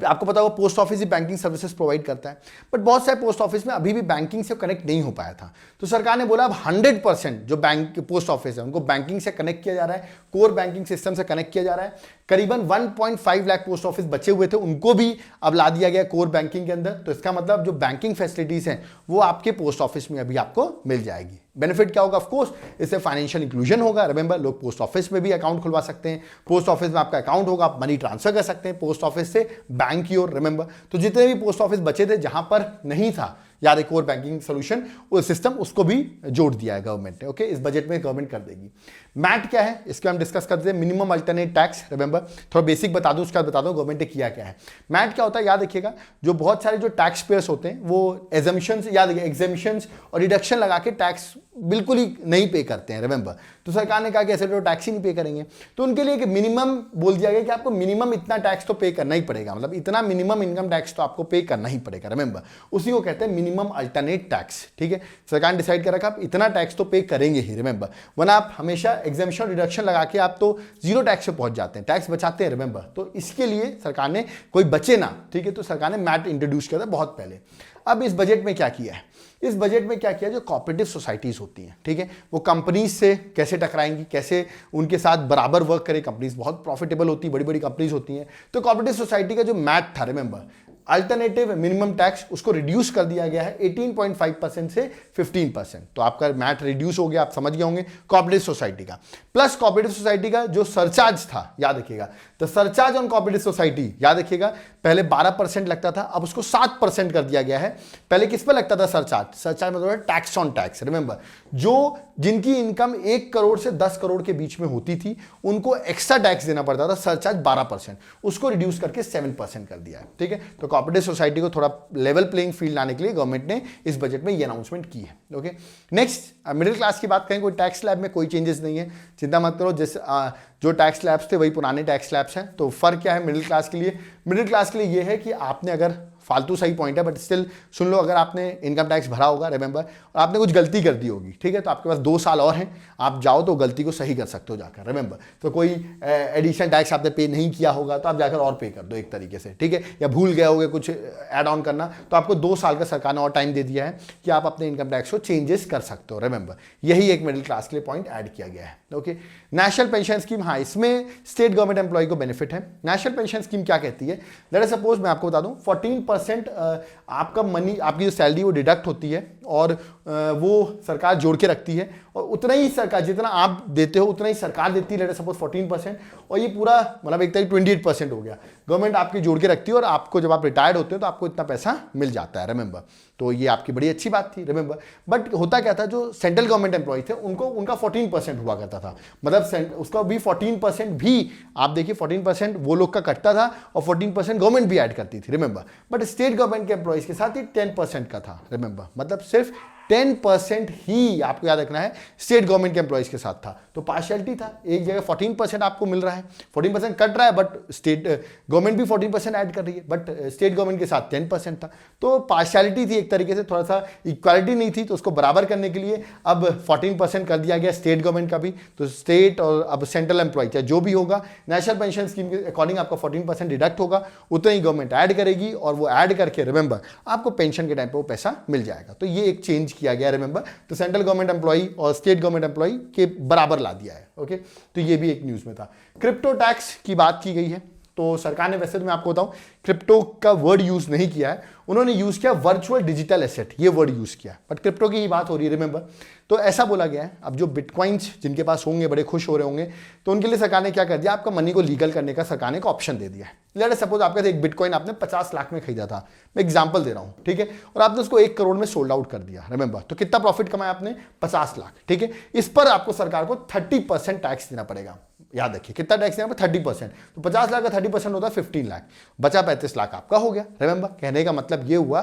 आपको पता होगा पोस्ट ऑफिस ही बैंकिंग सर्विसेज प्रोवाइड करता है, बट बहुत सारे पोस्ट ऑफिस में अभी भी बैंकिंग से कनेक्ट नहीं हो पाया था। तो सरकार ने बोला अब 100% जो बैंक पोस्ट ऑफिस है उनको बैंकिंग से कनेक्ट किया जा रहा है, कोर बैंकिंग सिस्टम से कनेक्ट किया जा रहा है। करीबन 1.5 लाख पोस्ट ऑफिस बचे हुए थे, उनको भी अब ला दिया गया कोर बैंकिंग के अंदर। तो इसका मतलब जो बैंकिंग फैसिलिटीज हैं वो आपके पोस्ट ऑफिस में अभी आपको मिल जाएगी। बेनिफिट क्या होगा, ऑफ कोर्स इससे फाइनेंशियल इंक्लूजन होगा, रिमेंबर। लोग पोस्ट ऑफिस में भी अकाउंट खुलवा सकते हैं, पोस्ट ऑफिस में आपका अकाउंट होगा, आप मनी ट्रांसफर कर सकते हैं पोस्ट ऑफिस से बैंक की ओर, रिमेंबर। तो जितने भी पोस्ट ऑफिस बचे थे जहां पर नहीं था या एक और बैंकिंग सोल्यूशन उस सिस्टम उसको भी जोड़ दिया है गवर्नमेंट ने। ओके, इस बजट में गवर्नमेंट कर देगी। मैट क्या है इसके हम डिस्कस करते हैं, मिनिमम अल्टरनेट टैक्स। रिमेंबर, थोड़ा बेसिक बता दूं, उसके बाद बता दूं गवर्नमेंट ने किया क्या है। मैट क्या होता है, याद रखिएगा, जो बहुत सारे जो टैक्स पेयर्स होते हैं वो एजम्पशंस, याद रखिए एग्जेम्पशंस और डिडक्शन लगा के टैक्स बिल्कुल ही नहीं पे करते हैं। रिमेंबर, तो सरकार ने कहा कि ऐसे तो टैक्स ही नहीं पे करेंगे, तो उनके लिए एक मिनिमम बोल दिया गया कि आपको मिनिमम इतना टैक्स तो पे करना ही पड़ेगा, मतलब इतना मिनिमम इनकम टैक्स तो आपको पे करना ही पड़ेगा। रिमेंबर, उसी को कहते हैं मिनिमम अल्टरनेट टैक्स। ठीक है, सरकार ने डिसाइड कर रखा आप इतना टैक्स तो पे करेंगे ही। रिमेंबर, वरना आप हमेशा एग्जामिशन डिडक्शन लगा के आप तो जीरो टैक्स पे पहुंच जाते हैं, टैक्स बचाते हैं। रिमेंबर, तो इसके लिए सरकार ने कोई बचे ना, ठीक है, तो सरकार ने मैट इंट्रोड्यूस किया था बहुत पहले। अब इस बजट में क्या किया है, इस बजट में क्या किया, जो कोऑपरेटिव सोसाइटीज होती हैं, ठीक है, वो कंपनीज से कैसे टकराएंगी, कैसे उनके साथ बराबर वर्क करें। कंपनीज बहुत प्रॉफिटेबल होती है, बड़ी बड़ी कंपनीज होती हैं, तो कोऑपरेटिव सोसाइटी का जो मैट था, रिमेंबर, अल्टरनेटिव मिनिमम टैक्स, उसको रिड्यूस कर दिया गया है 18.5% से 15%। तो आपका मैट रिड्यूस हो गया, आप समझ गए होंगे, कोऑपरेटिव सोसाइटी का। प्लस कोऑपरेटिव सोसाइटी का जो सरचार्ज था, याद रखिएगा, तो सरचार्ज ऑन कोऑपरेटिव सोसाइटी, याद रखिएगा, पहले 12% लगता था, अब उसको 7% कर दिया गया है। पहले किस पर लगता था सरचार्ज, सरचार्ज मतलब टैक्स ऑन टैक्स। रिमेंबर, जो जिनकी इनकम 1 करोड़ से 10 करोड़ के बीच में होती थी उनको एक्स्ट्रा टैक्स देना पड़ता था, सरचार्ज 12%, उसको रिड्यूस करके 7% कर दिया है। ठीक है, तो कोऑपरेटिव सोसाइटी को थोड़ा लेवल प्लेइंग फील्ड लाने के लिए गवर्नमेंट ने इस बजट में ये अनाउंसमेंट की है। ओके, नेक्स्ट मिडिल क्लास की बात करें, कोई टैक्स स्लैब में कोई चेंजेस नहीं है, चिंता मत करो, जैसे जो टैक्स स्लैब्स थे वही पुराने टैक्स स्लैब्स हैं। तो फर्क क्या है मिडिल क्लास के लिए, मिडिल क्लास के लिए ये है कि आपने अगर फालतू सही पॉइंट है बट स्टिल सुन लो, अगर आपने इनकम टैक्स भरा होगा, रिमेंबर, और आपने कुछ गलती कर दी होगी, ठीक है, तो आपके पास 2 साल और हैं, आप जाओ तो गलती को सही कर सकते हो जाकर। रिमेंबर, तो कोई एडिशनल टैक्स आपने पे नहीं किया होगा तो आप जाकर और पे कर दो एक तरीके से, ठीक है, या भूल गए होगे कुछ ऐड ऑन करना, तो आपको 2 साल का सरकार ने और टाइम दे दिया है कि आप अपने इनकम टैक्स को चेंजेस कर सकते हो। रिमेंबर, यही एक मिडिल क्लास के लिए पॉइंट ऐड किया गया है। ओके, नेशनल पेंशन स्कीम, हाँ, इसमें स्टेट गवर्नमेंट एम्प्लॉय को बेनिफिट है। नेशनल पेंशन स्कीम क्या कहती है, लेट अस सपोज मैं आपको बता दूं, 14% आपका मनी, आपकी जो सैलरी वो डिडक्ट होती है और वो सरकार जोड़ के रखती है, और उतना ही सरकार, जितना आप देते हो उतना ही सरकार देती है, लेट अस सपोज 14%, और ये पूरा मतलब एक तरह 28% हो गया, गवर्नमेंट आपकी जोड़ के रखती है, और आपको जब आप रिटायर्ड होते हो तो आपको इतना पैसा मिल जाता है। रिमेंबर, तो ये आपकी बड़ी अच्छी बात थी। रिमेंबर, बट होता क्या था, जो सेंट्रल गवर्नमेंट एम्प्लॉय थे उनको उनका 14% हुआ करता था, मतलब उसका भी 14% भी आप देखिए, 14% वो लोग का कटता था और 14% गवर्नमेंट भी ऐड करती थी। रिमेंबर, बट स्टेट गवर्नमेंट के एम्प्लॉयज के साथ ही 10% का था। रिमेंबर, मतलब सिर्फ 10% ही आपको याद रखना है स्टेट गवर्नमेंट के एम्प्लॉयज के साथ था, तो पार्शियलिटी था, एक जगह 14% आपको मिल रहा है, 14% कट रहा है, बट स्टेट गवर्नमेंट भी 14% ऐड कर रही है, बट स्टेट गवर्नमेंट के साथ 10% था, तो पार्शियलिटी थी एक तरीके से, थोड़ा सा इक्वालिटी नहीं थी, तो उसको बराबर करने के लिए अब 14% कर दिया गया स्टेट गवर्नमेंट का भी। तो स्टेट और अब सेंट्रल एम्प्लॉय चाहे जो भी होगा, नेशनल पेंशन स्कीम के अकॉर्डिंग आपका 14% डिडक्ट होगा, उतना ही गवर्नमेंट ऐड करेगी, और वो ऐड करके रिमेंबर आपको पेंशन के टाइम पे वो पैसा मिल जाएगा। तो ये एक चेंज किया गया, रिमेंबर, तो सेंट्रल गवर्नमेंट एम्प्लॉय और स्टेट गवर्नमेंट एम्प्लॉय के बराबर ला दिया है। ओके, तो ये भी एक न्यूज में था। क्रिप्टो टैक्स की बात की गई है, तो सरकार ने, वैसे तो मैं आपको बताऊं, क्रिप्टो का वर्ड यूज नहीं किया है, उन्होंने यूज किया वर्चुअल डिजिटल एसेट, ये वर्ड यूज किया, बट क्रिप्टो की ही बात हो रही है। रिमेंबर, तो ऐसा बोला गया है, अब जो बिटकॉइंस जिनके पास होंगे बड़े खुश हो रहे होंगे, तो उनके लिए सरकार ने क्या कर दिया, आपका मनी को लीगल करने का सरकार ने एक ऑप्शन दे दिया है। लेट सपोज आपका एक बिटकॉइन आपने 50 लाख में खरीदा था, मैं एग्जांपल दे रहा हूं, ठीक है, और आपने उसको 1 करोड़ में सोल्ड आउट कर दिया। रिमेंबर, तो कितना प्रॉफिट कमाया आपने, 50 लाख, ठीक है, इस पर आपको सरकार को 30% टैक्स देना पड़ेगा। याद रखिए कितना टैक्स देना, 30%, तो 50 लाख का 30% होता है 15 लाख, बचा 35 लाख आपका हो गया। रिमेंबर, कहने का मतलब ये हुआ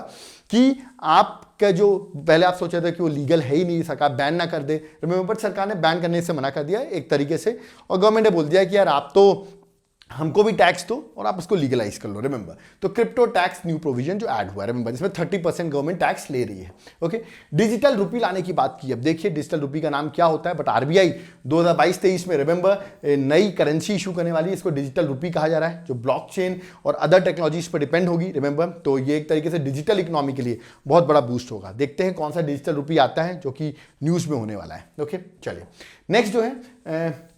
कि आपका जो पहले आप सोचे थे कि वो लीगल है ही नहीं, सरकार बैन ना कर दे, रिमेंबर, सरकार ने बैन करने से मना कर दिया एक तरीके से, और गवर्नमेंट ने बोल दिया कि यार आप तो हमको भी टैक्स दो और आप उसको लीगलाइज कर लो। रिमेंबर, तो क्रिप्टो टैक्स न्यू प्रोविजन जो ऐड हुआ है, रिमेंबर, जिसमें 30% गवर्नमेंट टैक्स ले रही है। ओके, डिजिटल रुपी लाने की बात की, अब देखिए डिजिटल रुपी का नाम क्या होता है, बट आरबीआई 2022-23 में, रिमेंबर, नई करेंसी इशू करने वाली है, इसको डिजिटल रुपी कहा जा रहा है, जो ब्लॉकचेन और अदर टेक्नोलॉजीज पर डिपेंड होगी। रिमेंबर, तो ये एक तरीके से डिजिटल इकोनॉमी के लिए बहुत बड़ा बूस्ट होगा। देखते हैं कौन सा डिजिटल रुपी आता है जो कि न्यूज में होने वाला है। ओके, चलिए नेक्स्ट जो है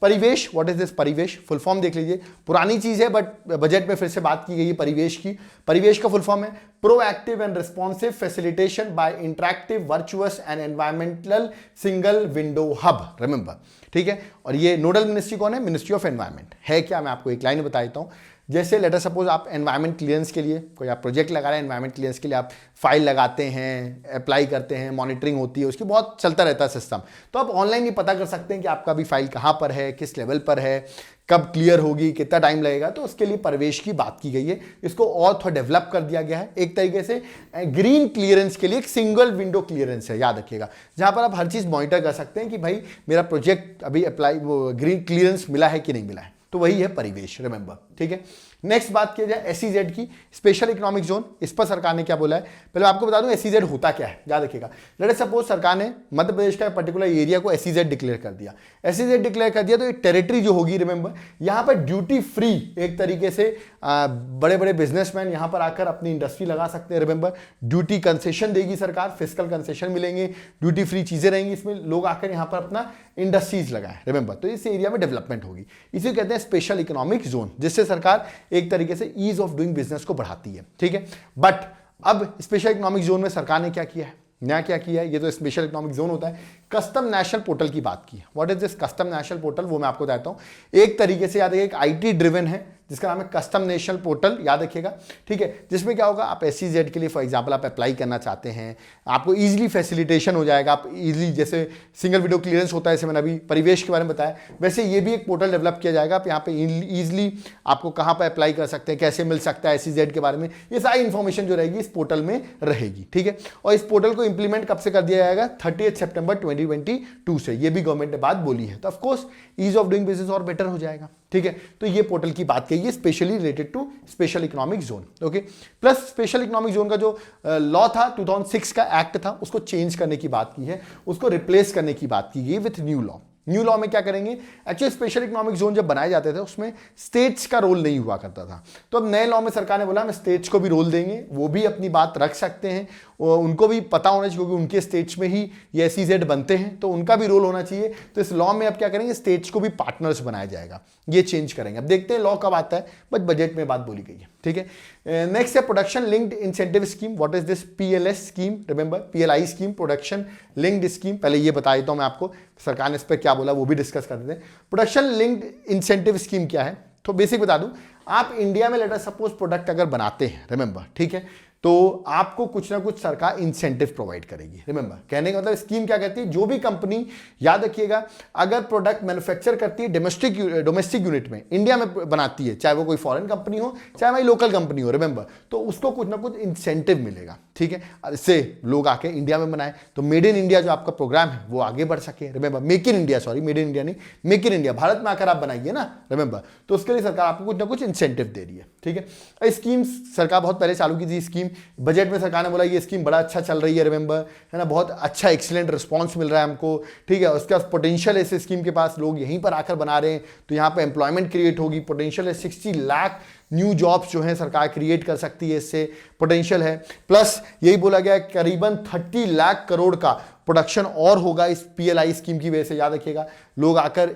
परिवेश, व्हाट इज दिस परिवेश, फुल फॉर्म देख लीजिए, पुरानी चीज है बट बजट में फिर से बात की गई है परिवेश की। परिवेश का फुल फॉर्म है proactive and responsive facilitation by interactive virtuous and environmental single window hub. Remember, ठीक है, और ये नोडल मिनिस्ट्री कौन है, मिनिस्ट्री ऑफ एनवायरमेंट है। क्या, मैं आपको एक लाइन बता देता हूं, जैसे लेटर सपोज आप एनवायरमेंट क्लियरेंस के लिए कोई आप प्रोजेक्ट लगा रहे हैं, एनवायरमेंट क्लियरेंस के लिए आप फाइल लगाते हैं, अप्लाई करते हैं, मॉनिटरिंग होती है, उसकी बहुत चलता रहता है सिस्टम। तो आप ऑनलाइन ही पता कर सकते हैं कि आपका भी फाइल कहाँ पर है, किस लेवल पर है, कब क्लियर होगी, कितना टाइम लगेगा। तो उसके लिए परिवेश की बात की गई है, इसको और थोड़ा डेवलप कर दिया गया है। एक तरीके से ग्रीन क्लियरेंस के लिए एक सिंगल विंडो क्लियरेंस है, याद रखिएगा, जहां पर आप हर चीज मॉनिटर कर सकते हैं कि भाई मेरा प्रोजेक्ट अभी अप्लाई वो ग्रीन क्लियरेंस मिला है कि नहीं मिला है। तो वही है परिवेश, रिमेंबर, ठीक है। नेक्स्ट बात किया जाए SEZ की, स्पेशल इकोनॉमिक जोन, इस पर सरकार ने क्या बोला है, पहले आपको बता दूं SEZ होता क्या है, याद रखिएगा। लेट सपोज सरकार ने मध्य प्रदेश का पर्टिकुलर एरिया को SEZ डिक्लेयर कर दिया, SEZ डिक्लेयर कर दिया, तो ये टेरिटरी जो होगी, रिमेंबर, यहां पर ड्यूटी फ्री एक तरीके से बड़े बड़े बिजनेसमैन यहां पर आकर अपनी इंडस्ट्री लगा सकते हैं, रिमेंबर। ड्यूटी कंसेशन देगी सरकार, फिस्कल कंसेशन मिलेंगे, ड्यूटी फ्री चीजें रहेंगी, इसमें लोग आकर यहां पर अपना इंडस्ट्रीज लगाए, रिमेंबर। तो इस एरिया में डेवलपमेंट होगी, इसे कहते हैं स्पेशल इकोनॉमिक जोन, जिससे सरकार एक तरीके से ईज ऑफ डूइंग बिजनेस को बढ़ाती है, ठीक है। बट अब स्पेशल इकोनॉमिक जोन में सरकार ने क्या किया है, नया क्या किया है, ये तो स्पेशल इकोनॉमिक जोन होता है, कस्टम नेशनल पोर्टल की बात की है। What is this custom national portal, वो मैं आपको बताता हूं। एक तरीके से याद रखिए, एक IT ड्रिवन है जिसका नाम है कस्टम नेशनल पोर्टल, याद रखिएगा, ठीक है। जिसमें क्या होगा, आप SEZ के लिए फॉर एग्जांपल आप अप्लाई करना चाहते हैं, आपको इजीली फैसिलिटेशन हो जाएगा, आप इजीली, जैसे सिंगल विंडो क्लियरेंस होता है, जैसे मैंने अभी परिवेश के बारे में बताया, वैसे ये भी एक पोर्टल डेवलप किया जाएगा। आप यहाँ पे इजीली आपको कहाँ पर अप्लाई कर सकते हैं, कैसे मिल सकता है SEZ के बारे में, ये सारी इंफॉर्मेशन जो रहेगी इस पोर्टल में रहेगी, ठीक है। और इस पोर्टल को इंप्लीमेंट कब से कर दिया जाएगा, 30 सितंबर 2022 से, ये भी गवर्नमेंट ने बात बोली है। तो of course ease of doing business और बेटर हो जाएगा, ठीक है। तो ये पोर्टल की बात कही है, specially related to special economic zone, okay. Plus special economic zone का जो लॉ था, 2006 का एक्ट था, उसको चेंज करने की बात की है, उसको रिप्लेस करने की बात की गई with new law. New law में क्या करेंगे, एक्चुअली स्पेशल इकोनॉमिक जोन जब बनाए जाते थे उसमें स्टेट्स का रोल नहीं हुआ करता था। तो अब नए लॉ में सरकार ने बोला हम स्टेट्स को भी रोल देंगे, वो भी अपनी बात रख सकते हैं, उनको भी पता होना चाहिए क्योंकि उनके स्टेट्स में ही ये SEZ बनते हैं, तो उनका भी रोल होना चाहिए। तो इस लॉ में अब क्या करेंगे, स्टेट्स को भी पार्टनर्स बनाया जाएगा, ये चेंज करेंगे। अब देखते हैं लॉ कब आता है, बट बजट में बात बोली गई है, ठीक है। नेक्स्ट है production linked incentive scheme. What is this, PLS scheme, remember, PLI scheme, production linked scheme. पहले ये बता देता हूं मैं आपको, सरकार ने इस पर क्या बोला वो भी डिस्कस कर देते हैं। प्रोडक्शन लिंक्ड इंसेंटिव स्कीम क्या है, तो बेसिक बता दूं, आप इंडिया में लेटर सपोज प्रोडक्ट अगर बनाते हैं, रिमेंबर, ठीक है, तो आपको कुछ ना कुछ सरकार इंसेंटिव प्रोवाइड करेगी। रिमेंबर, कहने का मतलब स्कीम क्या कहती है, जो भी कंपनी, याद रखिएगा, अगर प्रोडक्ट मैन्युफैक्चर करती है डोमेस्टिक यूनिट में, इंडिया में बनाती है, चाहे वो कोई फॉरेन कंपनी हो चाहे हमारी लोकल कंपनी हो, रिमेंबर, तो उसको कुछ ना कुछ इंसेंटिव मिलेगा, ठीक है। इससे लोग आके इंडिया में बनाए, तो मेड इन इंडिया जो आपका प्रोग्राम है वो आगे बढ़ सके। Remember, make in India, sorry made in India नहीं, मेक इन इंडिया, भारत में आकर आप बनाइए ना, रिमेंबर। तो उसके लिए सरकार आपको कुछ ना कुछ इंसेंटिव दे रही है, ठीक है। स्कीम सरकार बहुत पहले चालू की थी स्कीम, बजट में सरकार ने बोला ये स्कीम बड़ा अच्छा चल रही है, रिमेंबर, है ना, बहुत अच्छा एक्सीलेंट रिस्पांस मिल रहा है हमको, ठीक है। उसका पोटेंशियल है इस स्कीम के पास, लोग यहीं पर आकर बना रहे हैं, तो यहाँ पे एम्प्लॉयमेंट क्रिएट होगी, पोटेंशियल है 60 लाख न्यू जॉब्स जो है सरकार क्रिएट कर सकती है, इससे पोटेंशियल है। प्लस यही बोला गया करीबन 30 लाख करोड़ का प्रोडक्शन और होगा इस PLI स्कीम की वजह से। याद रखिएगा, लोग आकर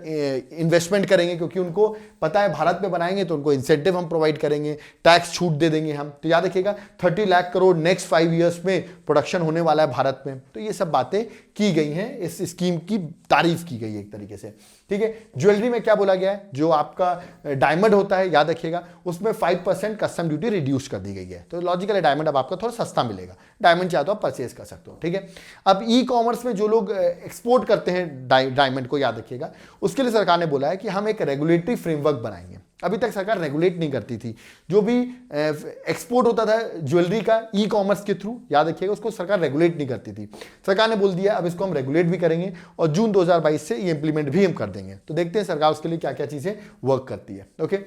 इन्वेस्टमेंट करेंगे क्योंकि उनको पता है भारत में बनाएंगे तो उनको इंसेंटिव हम प्रोवाइड करेंगे, टैक्स छूट दे देंगे हम। तो याद रखिएगा 30 लाख करोड़ नेक्स्ट 5 ईयर्स में प्रोडक्शन होने वाला है भारत में। तो ये सब बातें की गई हैं, इस स्कीम की तारीफ की गई है एक तरीके से, ठीक है। ज्वेलरी में क्या बोला गया है, जो आपका डायमंड होता है, याद रखिएगा, उसमें 5% कस्टम ड्यूटी रिड्यूस कर दी गई है। तो लॉजिकल है, डायमंड अब आपका थोड़ा सस्ता मिलेगा, डायमंड चाहे तो आप परचेज कर सकते हो, ठीक है। अब ई-कॉमर्स में जो लोग एक्सपोर्ट करते हैं डायमंड को, याद रखिएगा, उसके लिए सरकार ने बोला है कि हम एक रेगुलेटरी फ्रेमवर्क बनाएंगे। अभी तक सरकार रेगुलेट नहीं करती थी, जो भी एक्सपोर्ट होता था ज्वेलरी का ई-कॉमर्स के थ्रू, याद रखिएगा, उसको सरकार रेगुलेट नहीं करती थी। सरकार ने बोल दिया अब इसको हम रेगुलेट भी करेंगे और जून 2022 से ये इंप्लीमेंट भी हम कर देंगे। तो देखते हैं सरकार उसके लिए क्या क्या चीजें वर्क करती है, okay.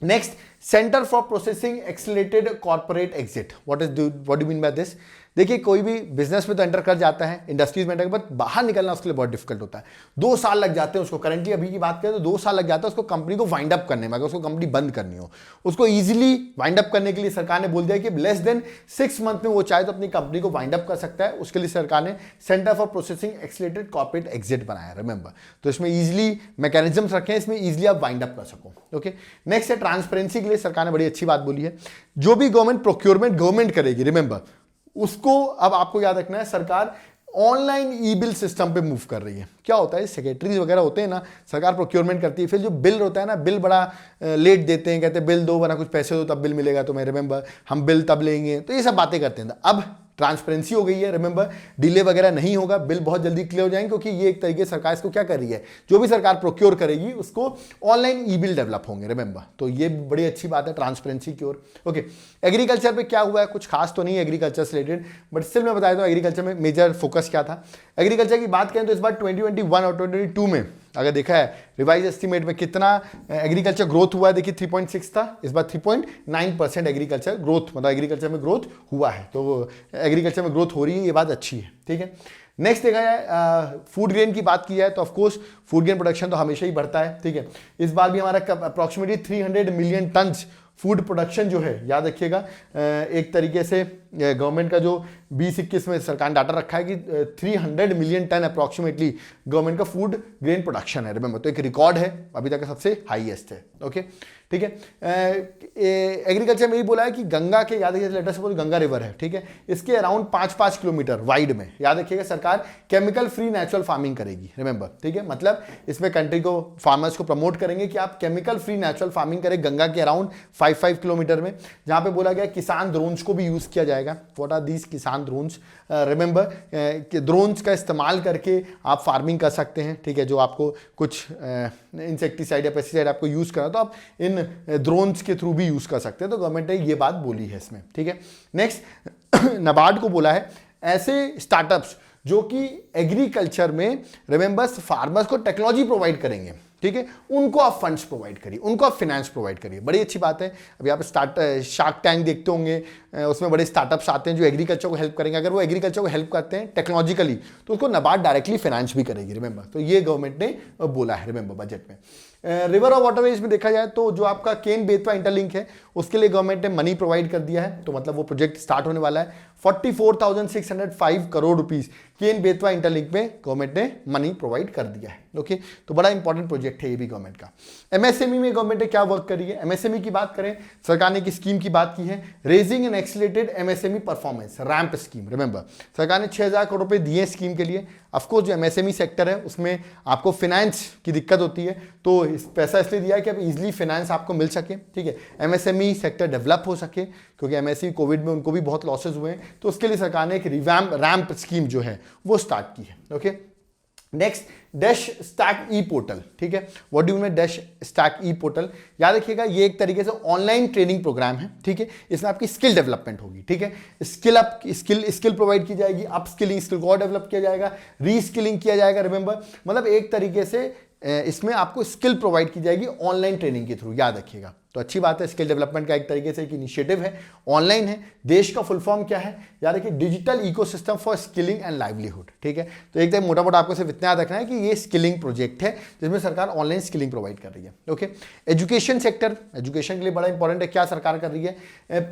Next, centre for processing accelerated corporate exit. What do mean by this? देखिए, कोई भी बिजनेस में तो एंटर कर जाता है, इंडस्ट्रीज में एंटर, बट बाहर निकलना उसके लिए बहुत डिफिकल्ट होता है। 2 साल लग जाते हैं उसको, करंटली अभी की बात करें तो 2 साल लग जाता है उसको कंपनी को वाइंड अप करने में, अगर उसको कंपनी बंद करनी हो। उसको इजीली वाइंड अप करने के लिए सरकार ने बोल दिया कि लेस देन 6 मंथ में वो चाहे तो अपनी कंपनी को वाइंड अप कर सकता है। उसके लिए सरकार ने centre for processing accelerated corporate exit बनाया, रिमेंबर। तो इसमें इजिली मैकेनिज्म रखे हैं, इसमें इजिली आप वाइंड अप कर सको, ओके। नेक्स्ट है ट्रांसपेरेंसी के लिए सरकार ने बड़ी अच्छी बात बोली है, जो भी गवर्नमेंट प्रोक्योरमेंट गवर्नमेंट करेगी, रिमेंबर, उसको अब आपको याद रखना है, सरकार ऑनलाइन ई बिल सिस्टम पे मूव कर रही है। क्या होता है, सेक्रेटरीज वगैरह होते हैं ना, सरकार प्रोक्योरमेंट करती है, फिर जो बिल होता है ना, बिल बड़ा लेट देते हैं, कहते हैं बिल दो वरना कुछ पैसे दो तब बिल मिलेगा तुम्हें, रिमेंबर हम बिल तब लेंगे, तो ये सब बातें करते हैं। अब ट्रांसपेरेंसी हो गई है, रिमेंबर डिले वगैरह नहीं होगा, बिल बहुत जल्दी क्लियर हो जाएंगे, क्योंकि ये एक तरीके से सरकार इसको क्या कर रही है, जो भी सरकार प्रोक्योर करेगी उसको ऑनलाइन ई बिल डेवलप होंगे, रिमेंबर। तो ये बड़ी अच्छी बात है ट्रांसपेरेंसी की ओर। ओके, एग्रीकल्चर पे क्या हुआ है, कुछ खास तो नहीं है एग्रीकल्चर से रिलेटेड, बट स्टिल मैं बता देता हूँ एग्रीकल्चर में मेजर फोकस क्या था। एग्रीकल्चर की बात करें तो इस बार 2021 और 2022 में अगर देखा है रिवाइज एस्टीमेट में कितना एग्रीकल्चर ग्रोथ हुआ है, देखिए 3.6 था, इस बार 3.9% एग्रीकल्चर ग्रोथ, मतलब एग्रीकल्चर में ग्रोथ हुआ है। तो एग्रीकल्चर में ग्रोथ हो रही है, ये बात अच्छी है, ठीक है। नेक्स्ट देखा जाए फूड ग्रेन की बात की जाए तो ऑफकोर्स फूड ग्रेन प्रोडक्शन तो हमेशा ही बढ़ता है, ठीक है। इस बार भी हमारा approximately 300 million tonne food production जो है, याद रखिएगा एक तरीके से गवर्नमेंट का जो 2021 में सरकार ने डाटा रखा है कि 300 मिलियन टन अप्रॉक्सीमेटली गवर्नमेंट का फूड ग्रेन प्रोडक्शन है, रिमेंबर। तो एक रिकॉर्ड है, अभी तक का सबसे हाईएस्ट है, ओके, ठीक है। एग्रीकल्चर में ही बोला है कि गंगा के, याद रखिए लेटर सपोज गंगा रिवर है, ठीक है, इसके अराउंड 5-5 किलोमीटर वाइड में, याद रखिएगा सरकार केमिकल फ्री नेचुरल फार्मिंग करेगी, रिमेंबर, ठीक है। मतलब इसमें कंट्री को, फार्मर्स को प्रमोट करेंगे कि आप केमिकल फ्री नेचुरल फार्मिंग करें गंगा के अराउंड 5 किलोमीटर में, जहां पे बोला गया किसान ड्रोन्स को भी यूज किया जाएगा। व्हाट आर दीज किसान ड्रोन्स, रिमेंबर ड्रोन्स का इस्तेमाल करके आप फार्मिंग कर सकते हैं, ठीक है। जो आपको कुछ इंसेक्टिसाइड या पेस्टिसाइड आपको यूज करना तो आप इन ड्रोन्स के थ्रू भी यूज कर सकते हैं। तो गवर्नमेंट ने ये बात बोली है इसमें, ठीक है। नेक्स्ट नाबार्ड को बोला है ऐसे स्टार्टअप्स जो कि एग्रीकल्चर में रिमेंबर्स फार्मर्स को टेक्नोलॉजी प्रोवाइड करेंगे, ठीक है, उनको आप फंड्स प्रोवाइड करिए, उनको आप फाइनेंस प्रोवाइड करिए। बड़ी अच्छी बात है। अभी आप शार्क टैंक देखते होंगे, उसमें बड़े स्टार्टअप्स आते हैं जो एग्रीकल्चर को हेल्प करेंगे। अगर वो एग्रीकल्चर को हेल्प करते हैं टेक्नोलॉजिकली तो उसको नाबार्ड डायरेक्टली फाइनेंस भी करेगी, रिमेंबर। तो ये गवर्नमेंट ने बोला है, रिमेंबर, बजट में। रिवर और वाटरवेज में देखा जाए तो जो आपका केन बेतवा इंटरलिंक है उसके लिए गवर्नमेंट ने मनी प्रोवाइड कर दिया है, तो मतलब वो प्रोजेक्ट स्टार्ट होने वाला है। 44,605 करोड़ रुपीस केन बेतवा इंटरलिंक में गवर्नमेंट ने मनी प्रोवाइड कर दिया है, ओके। तो बड़ा इंपॉर्टेंट प्रोजेक्ट है ये भी गवर्नमेंट का। एमएसएमई में गवर्नमेंट ने क्या वर्क करी है, एमएसएमई की बात करें, सरकार ने एक स्कीम की बात की है, raising and accelerated MSME performance, ramp scheme, remember. सरकार ने 6,000 करोड़ रुपए दिए स्कीम के लिए। ऑफकोर्स जो एमएसएमई सेक्टर है उसमें आपको फाइनेंस की दिक्कत होती है, तो पैसा इसलिए दिया है कि अब इजीली फाइनेंस आपको मिल सके, ठीक है, एमएसएमई सेक्टर डेवलप हो सके, क्योंकि एमएसएमई कोविड में उनको भी बहुत लॉसेस हुए हैं, तो उसके लिए सरकार ने एक रैंप स्कीम जो है वो स्टार्ट की है, ओके। नेक्स्ट डैश स्टैक ई पोर्टल, ठीक है। What do you mean dash stack E portal, याद रखिएगा ये एक तरीके से ऑनलाइन ट्रेनिंग प्रोग्राम है, ठीक है। इसमें आपकी स्किल डेवलपमेंट होगी, ठीक है, स्किल प्रोवाइड की जाएगी, अप स्किलिंग, स्किल को और डेवलप किया जाएगा, रीस्किलिंग किया जाएगा, रिमेंबर। मतलब एक तरीके से इसमें आपको स्किल प्रोवाइड की जाएगी ऑनलाइन ट्रेनिंग के थ्रू, याद रखिएगा। तो अच्छी बात है, स्किल डेवलपमेंट का एक तरीके से एक इनिशिएटिव है, ऑनलाइन है। देश का फुल फॉर्म क्या है, याद रखिए digital ecosystem for skilling and livelihood, ठीक है। तो एक मोटा मोटा आपको सिर्फ इतना याद रखना है कि ये स्किलिंग प्रोजेक्ट है जिसमें सरकार ऑनलाइन स्किलिंग प्रोवाइड कर रही है, ओके। एजुकेशन सेक्टर, एजुकेशन के लिए बड़ा इंपॉर्टेंट है, क्या सरकार कर रही है,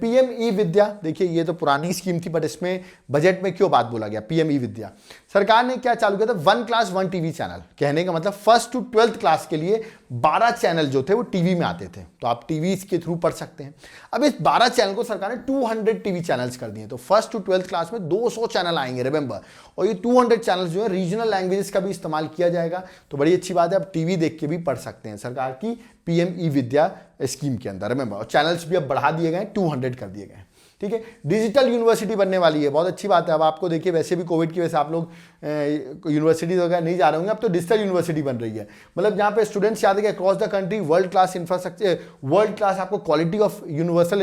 पीएम ई विद्या। देखिए ये तो पुरानी स्कीम थी, बट इसमें बजट में क्यों बात बोला गया, पीएम ई विद्या। सरकार ने क्या चालू किया था, 1 क्लास 1 टीवी चैनल, कहने का मतलब 1st to 12th क्लास के लिए 12 चैनल जो थे वो टीवी में आते थे, तो आप टीवी के थ्रू पढ़ सकते हैं। अब इस 12 चैनल को सरकार ने 200 टीवी चैनल्स कर दिए, तो 1st to 12th क्लास में 200 चैनल आएंगे, रिमेंबर। और ये 200 चैनल्स जो है रीजनल लैंग्वेजेस का भी इस्तेमाल किया जाएगा, तो बड़ी अच्छी बात है, आप टीवी देख के भी पढ़ सकते हैं सरकार की पीएम ई विद्या स्कीम के अंदर, रिमेंबर। और चैनल्स भी अब बढ़ा दिए गए, 200 कर दिए गए, ठीक है। डिजिटल यूनिवर्सिटी बनने वाली है, बहुत अच्छी बात है। अब आपको देखिए वैसे भी कोविड की वजह से आप लोग यूनिवर्सिटीज वगैरह नहीं जा रहे होंगे, अब तो डिजिटल यूनिवर्सिटी बन रही है, मतलब जहाँ पे स्टूडेंट्स याद है across the country world class infrastructure, world class आपको क्वालिटी ऑफ यूनिवर्सल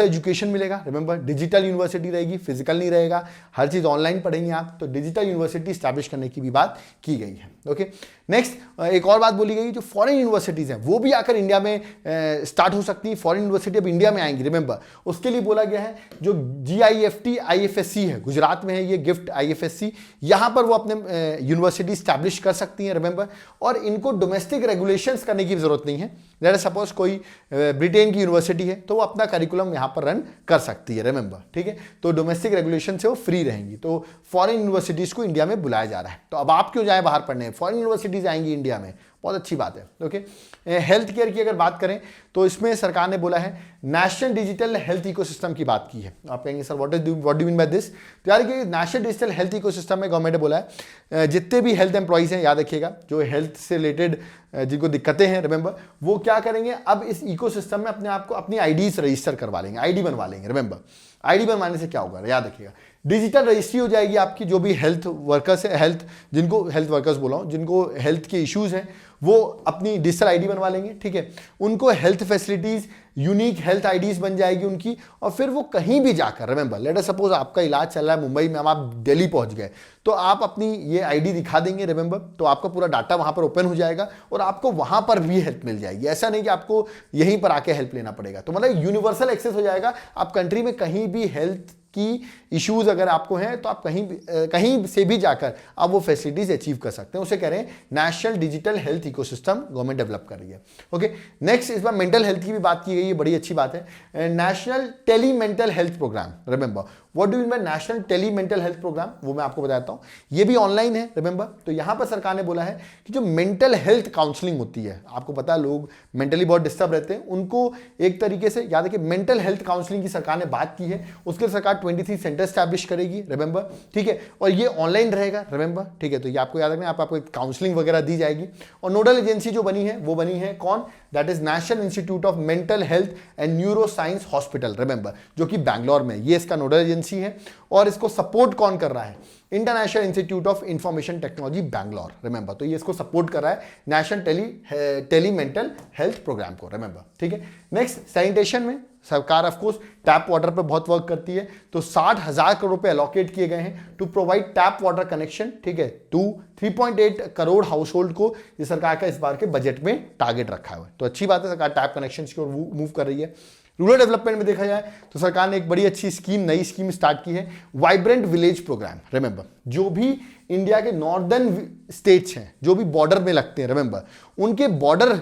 एजुकेशन मिलेगा, रिमेंबर। डिजिटल यूनिवर्सिटी रहेगी, फिजिकल नहीं रहेगा, हर चीज़ ऑनलाइन पढ़ेंगे आप, तो डिजिटल यूनिवर्सिटी स्टैब्लिश करने की भी बात की गई है, ओके। नेक्स्ट एक और बात बोली गई, जो फॉरेन यूनिवर्सिटीज़ हैं वो भी आकर इंडिया में स्टार्ट हो सकती है, फॉरेन यूनिवर्सिटी अब इंडिया में आएंगी, रिमेंबर। उसके लिए बोला गया है जो GIFT IFSC है, गुजरात में है ये गिफ्ट IFSC, यहाँ पर वो अपने यूनिवर्सिटी स्टैब्लिश कर सकती हैं, रिमेंबर। और इनको डोमेस्टिक रेगुलेशंस करने की जरूरत नहीं है। लेट सपोज कोई ब्रिटेन की यूनिवर्सिटी है तो वो अपना करिकुलम यहाँ पर रन कर सकती है, रिमेंबर, ठीक है। तो डोमेस्टिक रेगुलेशन से वो फ्री रहेंगी, तो फॉरेन यूनिवर्सिटीज़ को इंडिया में बुलाया जा रहा है। तो अब आप क्यों जाए बाहर पढ़ने, फॉरेन यूनिवर्सिटीज़ आएंगी इंडिया में, बहुत अच्छी बात है। ओके, हेल्थ केयर की अगर बात करें तो इसमें सरकार ने बोला है नेशनल डिजिटल हेल्थ इकोसिस्टम की बात की है। आप कहेंगे sir what do mean by this? तो यार कि नेशनल डिजिटल हेल्थ इकोसिस्टम में गवर्नमेंट ने बोला है जितने भी हेल्थ एम्प्लॉइज हैं, याद रखिएगा, जो हेल्थ से रिलेटेड जिनको दिक्कतें हैं, रिमेंबर, वो क्या करेंगे, अब इस इकोसिस्टम में अपने आप को अपनी आईडीज रजिस्टर करवा लेंगे, आईडी बनवा लेंगे। रिमेंबर, आईडी बनवाने से क्या होगा, याद रखिएगा, डिजिटल रजिस्ट्री हो जाएगी आपकी। जो भी हेल्थ वर्कर्स है, जिनको हेल्थ वर्कर्स बोला हूं, जिनको हेल्थ के इश्यूज हैं, वो अपनी डिजिटल आईडी बनवा लेंगे। ठीक है, उनको health facilities, unique health IDs बन जाएगी उनकी, और फिर वो कहीं भी जाकर, रिमेंबर, लेट अस सपोज आपका इलाज चल रहा है मुंबई में, अब आप दिल्ली पहुंच गए, तो आप अपनी ये आईडी दिखा देंगे, रिमेंबर, तो आपका पूरा डाटा वहां पर ओपन हो जाएगा और आपको वहां पर भी हेल्प मिल जाएगी। ऐसा नहीं कि आपको यहीं पर आके हेल्प लेना पड़ेगा। तो मतलब यूनिवर्सल एक्सेस हो जाएगा। आप कंट्री में कहीं भी हेल्थ की इश्यूज अगर आपको हैं तो आप कहीं से भी जाकर आप वो फैसिलिटीज अचीव कर सकते हैं। उसे कह रहे हैं national digital health ecosystem government develop कर रही है। ओके, नेक्स्ट इस बार मेंटल हेल्थ की भी बात की गई है, बड़ी अच्छी बात है। National tele mental health programme, remember, what do mean by national tele mental health programme, वो मैं आपको बताता हूं। ये भी ऑनलाइन है, रिमेंबर। तो यहां पर सरकार ने बोला है कि जो मेंटल हेल्थ काउंसलिंग होती है, आपको पता है लोग मेंटली बहुत डिस्टर्ब रहते हैं, उनको एक तरीके से, याद रखिए, मेंटल हेल्थ काउंसलिंग की सरकार ने बात की है। उसके लिए सरकार 23 सेंटर स्टैब्लिश करेगी, रिमेंबर, ठीक है, और ये ऑनलाइन रहेगा, रिमेंबर, ठीक है। तो ये आपको याद रखना, आपको काउंसलिंग वगैरह दी जाएगी। और नोडल एजेंसी जो बनी है, वो बनी है कौन, that is national institute of mental health and neuro science hospital, remember, जो कि बैंगलोर में, ये इसका नोडल एजेंसी है। और इसको सपोर्ट कौन कर रहा है, international institute of information technology Bangalore, remember. तो ये इसको सपोर्ट कर रहा है national tele mental health programme को, रिमेंबर, ठीक है। नेक्स्ट, सैनिटेशन में सरकार ऑफ कोर्स टैप वाटर पे बहुत वर्क करती है। तो 60,000 करोड़ रुपए अलॉकेट किए गए हैं to provide tap water connection, ठीक है, टू 3.8 करोड़ हाउस होल्ड को। ये सरकार का इस बार के बजट में टारगेट रखा हुआ है। तो अच्छी बात है, सरकार टैप कनेक्शन की ओर मूव कर रही है। रूरल डेवलपमेंट में देखा जाए तो सरकार ने एक बड़ी अच्छी स्कीम, नई स्कीम स्टार्ट की है, वाइब्रेंट विलेज प्रोग्राम, रिमेंबर। जो भी इंडिया के नॉर्दर्न स्टेट्स हैं, जो भी बॉर्डर में लगते हैं, रिमेंबर, उनके बॉर्डर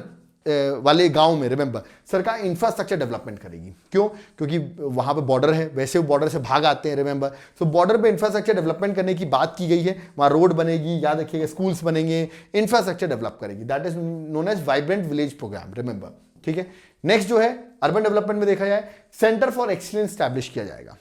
वाले गांव में, रिमेंबर, सरकार इंफ्रास्ट्रक्चर डेवलपमेंट करेगी। क्यों? क्योंकि वहां पे बॉर्डर है, वैसे वो बॉर्डर से भाग आते हैं, रिमेंबर। तो बॉर्डर पे इंफ्रास्ट्रक्चर डेवलपमेंट करने की बात की गई है। वहां रोड बनेगी, याद रखिएगा, स्कूल्स बनेंगे, इंफ्रास्ट्रक्चर डेवलप करेगी। That is known as vibrant village programme, remember, ठीक है। नेक्स्ट जो है अर्बन डेवलपमेंट में देखा जाए, सेंटर फॉर एक्सीलेंस स्टैब्लिश किया जाएगा।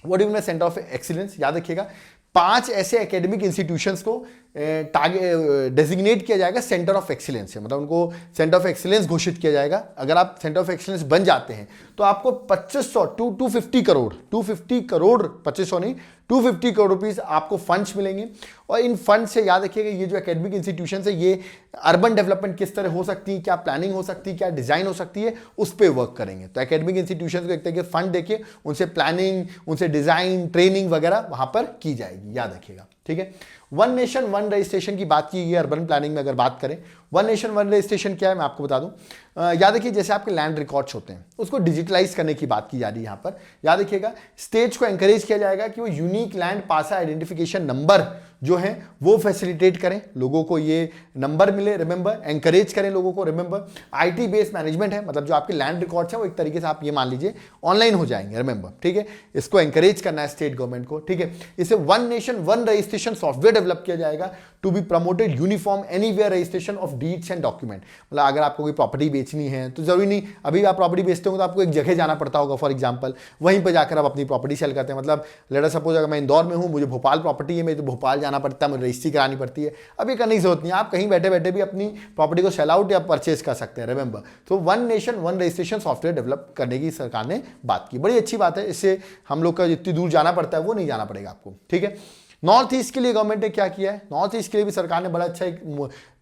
What do mean centre of excellence? याद रखिएगा, 5 ऐसे एकेडमिक इंस्टीट्यूशंस को डेजिग्नेट किया जाएगा सेंटर ऑफ एक्सीलेंस से, मतलब उनको सेंटर ऑफ एक्सीलेंस घोषित किया जाएगा। अगर आप सेंटर ऑफ एक्सीलेंस बन जाते हैं तो आपको 2500 टू 250 करोड़ 2500 नहीं, 250 करोड़ रुपीस आपको फंड्स मिलेंगे। और इन फंड से, याद रखिएगा, ये जो एकेडमिक इंस्टीट्यूशन है, ये अर्बन डेवलपमेंट किस तरह हो सकती है, क्या प्लानिंग हो सकती है, क्या डिजाइन हो सकती है, उस पर वर्क करेंगे। तो एकेडमिक इंस्टीट्यूशन को एक तरीके फंड देके उनसे प्लानिंग, उनसे डिजाइन, ट्रेनिंग वगैरह वहां पर की जाएगी, याद रखिएगा, ठीक है। वन नेशन वन रजिस्ट्रेशन की बात की गई अर्बन प्लानिंग में। अगर बात करें वन नेशन वन रजिस्ट्रेशन क्या है, मैं आपको बता दूं। याद रखिए, जैसे आपके लैंड रिकॉर्ड्स होते हैं, उसको डिजिटलाइज करने की बात की जा रही है यहाँ पर। याद रखिएगा, स्टेट्स को एंकरेज किया जाएगा कि वो unique land parcel identification number जो है वो फैसिलिटेट करें, लोगों को ये नंबर मिले, रिमेंबर, एंकरेज करें लोगों को, रिमेंबर। आईटी बेस्ड मैनेजमेंट है, मतलब जो आपके लैंड रिकॉर्ड्स हैं वो एक तरीके से आप ये मान लीजिए ऑनलाइन हो जाएंगे, रिमेंबर, ठीक है। इसको एंकरेज करना है स्टेट गवर्नमेंट को, ठीक है। इसे one nation one registration software develop किया जाएगा to be promoted uniform anywhere registration of deeds and document. मतलब अगर आपको कोई प्रॉपर्टी बेचनी है तो जरूरी नहीं, अभी आप प्रॉपर्टी बेचते हो तो आपको एक जगह जाना पड़ता होगा, फॉर एग्जांपल, वहीं पर जाकर आप अपनी प्रॉपर्टी सेल करते हैं। मतलब लेट अस सपोज अगर मैं इंदौर में हूं, मुझे भोपाल प्रॉपर्टी है, मुझे तो भोपाल जाना पड़ता है, मुझे रजिस्ट्री करानी पड़ती है। अब ये करने की जरूरत नहीं है, आप कहीं बैठे बैठे भी अपनी प्रॉपर्टी को सेल आउट या परचेज कर सकते हैं, रिमेंबर। तो one nation one registration software develop करने की सरकार ने बात की, बड़ी अच्छी बात है। इससे हम लोग का जितनी दूर जाना पड़ता है वो नहीं जाना पड़ेगा आपको, ठीक है। नॉर्थ ईस्ट के लिए गवर्नमेंट ने क्या किया है, नॉर्थ ईस्ट के लिए भी सरकार ने बड़ा अच्छा एक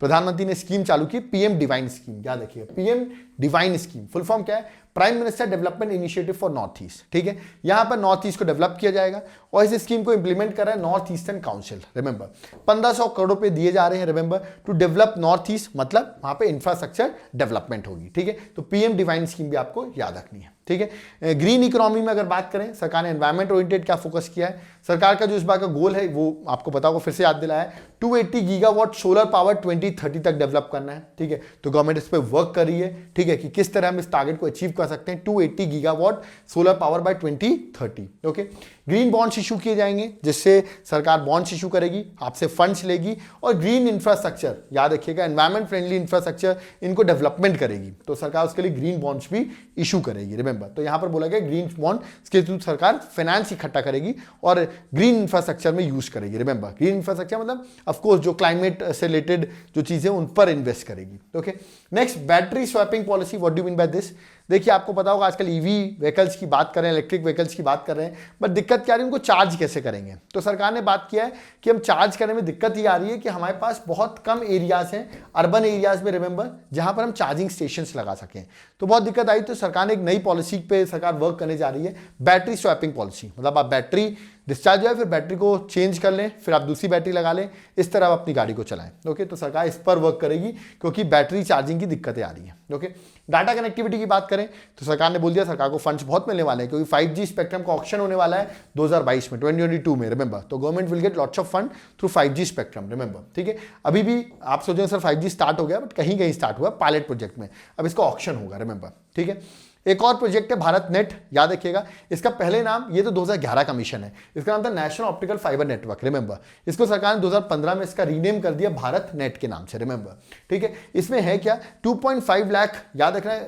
प्रधानमंत्री ने स्कीम चालू की, पीएम डिवाइन स्कीम। याद रखिए, PM divine scheme full form क्या है, prime minister development initiative for north east, ठीक है। यहां पर नॉर्थ ईस्ट को डेवलप किया जाएगा और इस स्कीम को इंप्लीमेंट कर रहा है north eastern council, remember. 1500 crore रुपए दिए जा रहे हैं, remember, to develop north east, मतलब वहां पे इंफ्रास्ट्रक्चर डेवलपमेंट होगी, ठीक है। तो पीएम डिवाइन स्कीम भी आपको याद रखनी है, ठीक है। ग्रीन इकोनॉमी में अगर बात करें, सरकार ने एनवायरमेंट ओरिएंटेड क्या फोकस किया है, सरकार का जो इस बार का गोल है वो आपको पता होगा, फिर से याद दिलाया है, 280 गीगावाट सोलर पावर 2030 तक डेवलप करना है, ठीक है। तो गवर्नमेंट इस पर वर्क कर रही है, ठीक है, कि किस तरह हम इस टारगेट को अचीव कर कर सकते हैं 280 gigawatt solar power bye 2030। Okay, green bonds issue किए जाएंगे, जिससे सरकार बॉन्ड्स इशू करेगी, आपसे फंड्स लेगी और ग्रीन इंफ्रास्ट्रक्चर, याद रखिएगा एनवायरमेंट फ्रेंडली इंफ्रास्ट्रक्चर इनको डेवलपमेंट करेगी, तो सरकार उसके लिए ग्रीन बॉन्ड्स भी इशू करेगी। रिमेंबर, तो यहां पर बोला गया ग्रीन बॉन्ड के थ्रू सरकार फाइनेंस इकट्ठा करेगी और ग्रीन इंफ्रास्ट्रक्चर में यूज करेगी। रिमेंबर, ग्रीन इंफ्रास्ट्रक्चर मतलब ऑफकोर्स जो क्लाइमेट से रिलेटेड जो चीजें उन पर इन्वेस्ट करेगी। Okay, next battery swapping policy, what do mean by this? देखिए आपको पता होगा आजकल ईवी व्हीकल्स की बात कर रहे हैं, इलेक्ट्रिक व्हीकल्स की बात कर रहे हैं, बट दिक्कत क्या आ रही है, उनको चार्ज कैसे करेंगे? तो सरकार ने बात किया है कि हम चार्ज करने में दिक्कत ये आ रही है कि हमारे पास बहुत कम एरियाज हैं अर्बन एरियाज में, रिमेंबर, जहां पर हम चार्जिंग स्टेशंस लगा सकें। तो बहुत दिक्कत आई, तो सरकार ने एक नई पॉलिसी पे सरकार वर्क करने जा रही है, बैटरी स्वैपिंग पॉलिसी। मतलब आप बैटरी डिस्चार्ज हो जाए, फिर बैटरी को चेंज कर लें, फिर आप दूसरी बैटरी लगा लें, इस तरह आप अपनी गाड़ी को चलाएं। ओके, तो सरकार इस पर वर्क करेगी क्योंकि बैटरी चार्जिंग की दिक्कतें आ रही हैं। ओके, डाटा कनेक्टिविटी की बात करें तो सरकार ने बोल दिया सरकार को फंड्स बहुत मिलने वाले हैं, क्योंकि 5G स्पेक्ट्रम का ऑक्शन होने वाला है 2022 में, 2022 में, रिमेंबर। तो government will get lots of fund through 5G spectrum, remember. ठीक है, अभी भी आप सोचेंगे सर 5G स्टार्ट हो गया, बट कहीं कहीं स्टार्ट हुआ पायलट प्रोजेक्ट में, अब इसका ऑक्शन होगा, रिमेंबर। ठीक है, एक और प्रोजेक्ट है भारत नेट, याद रखिएगा इसका पहले नाम, ये तो 2011 का मिशन है, इसका नाम था national optical fibre network, remember. इसको सरकार ने 2015 में इसका रीनेम कर दिया भारत नेट के नाम से, रिमेंबर। ठीक है, इसमें है क्या, 2.5 लाख, याद रखना,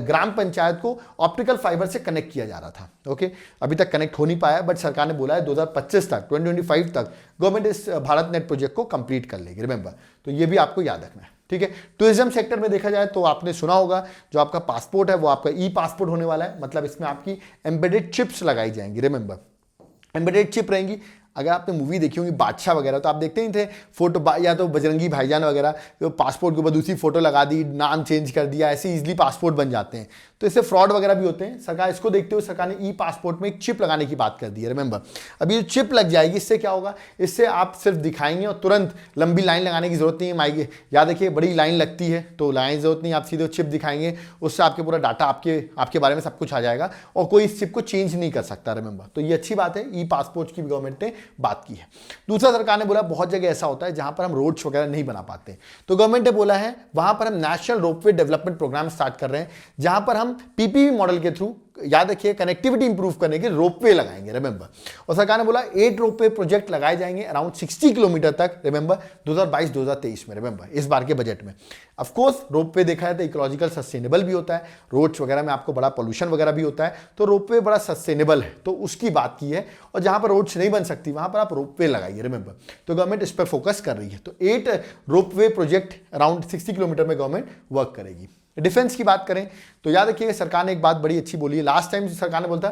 ग्राम पंचायत को ऑप्टिकल फाइबर से कनेक्ट किया जा रहा था। ओके, अभी तक कनेक्ट हो नहीं पाया, बट सरकार ने बोला है 2025 तक, 2025 तक गवर्नमेंट इस भारत नेट प्रोजेक्ट को कंप्लीट कर लेगी, रिमेंबर। तो ये भी आपको याद रखना है। ठीक है, टूरिज्म सेक्टर में देखा जाए तो आपने सुना होगा जो आपका पासपोर्ट है वो आपका ई पासपोर्ट होने वाला है, मतलब इसमें आपकी एम्बेडेड चिप्स लगाई जाएंगी, रिमेंबर, एम्बेडेड चिप रहेंगी। अगर आपने मूवी देखी होगी बादशाह वगैरह, तो आप देखते ही थे फोटो, या तो बजरंगी भाईजान वगैरह, तो पासपोर्ट के ऊपर दूसरी फोटो लगा दी, नाम चेंज कर दिया, ऐसे इजीली पासपोर्ट बन जाते हैं, तो इससे फ्रॉड वगैरह भी होते हैं। सरकार इसको देखते हुए सरकार ने ई पासपोर्ट में एक चिप लगाने की बात कर दी है, रिमेंबर। अभी जो चिप लग जाएगी, इससे क्या होगा, इससे आप सिर्फ दिखाएंगे और तुरंत लंबी लाइन लगाने की जरूरत नहीं है। माइक याद रखिए, बड़ी लाइन लगती है तो लाइन जरूरत नहीं, आप सीधे चिप दिखाएंगे, उससे आपके पूरा डाटा आपके बारे में सब कुछ आ जाएगा और कोई इस चिप को चेंज नहीं कर सकता, रिमेंबर। तो ये अच्छी बात है, ई पासपोर्ट की गवर्नमेंट ने बात की है। दूसरा, सरकार ने बोला बहुत जगह ऐसा होता है जहां पर हम रोड्स वगैरह नहीं बना पाते, तो गवर्नमेंट ने बोला है वहां पर हम national ropeway development programme start कर रहे हैं, जहां पर हम पीपीपी मॉडल के थ्रू, याद रखिए, कनेक्टिविटी इंप्रूव करने के रोपवे लगाएंगे, रिमेंबर। और सरकार ने बोला 8 रोपवे प्रोजेक्ट लगाए जाएंगे अराउंड 60 किलोमीटर तक, रिमेंबर, 2022-2023 में, रिमेंबर, इस बार के बजट में। ऑफ कोर्स रोपवे देखा है तो इकोलॉजिकल सस्टेनेबल भी होता है, रोड्स वगैरह में आपको बड़ा पोल्यूशन वगैरह भी होता है, तो रोपवे बड़ा सस्टेनेबल है, तो उसकी बात की है। और जहां पर रोड्स नहीं बन सकती वहां पर आप रोपवे लगाइए, रिमेंबर। तो गवर्नमेंट इस पर फोकस कर रही है, तो 8 रोपवे प्रोजेक्ट अराउंड 60 किलोमीटर में गवर्नमेंट वर्क करेगी। डिफेंस की बात करें तो याद रखिएगा सरकार ने एक बात बड़ी अच्छी बोली है, लास्ट टाइम सरकार ने बोलता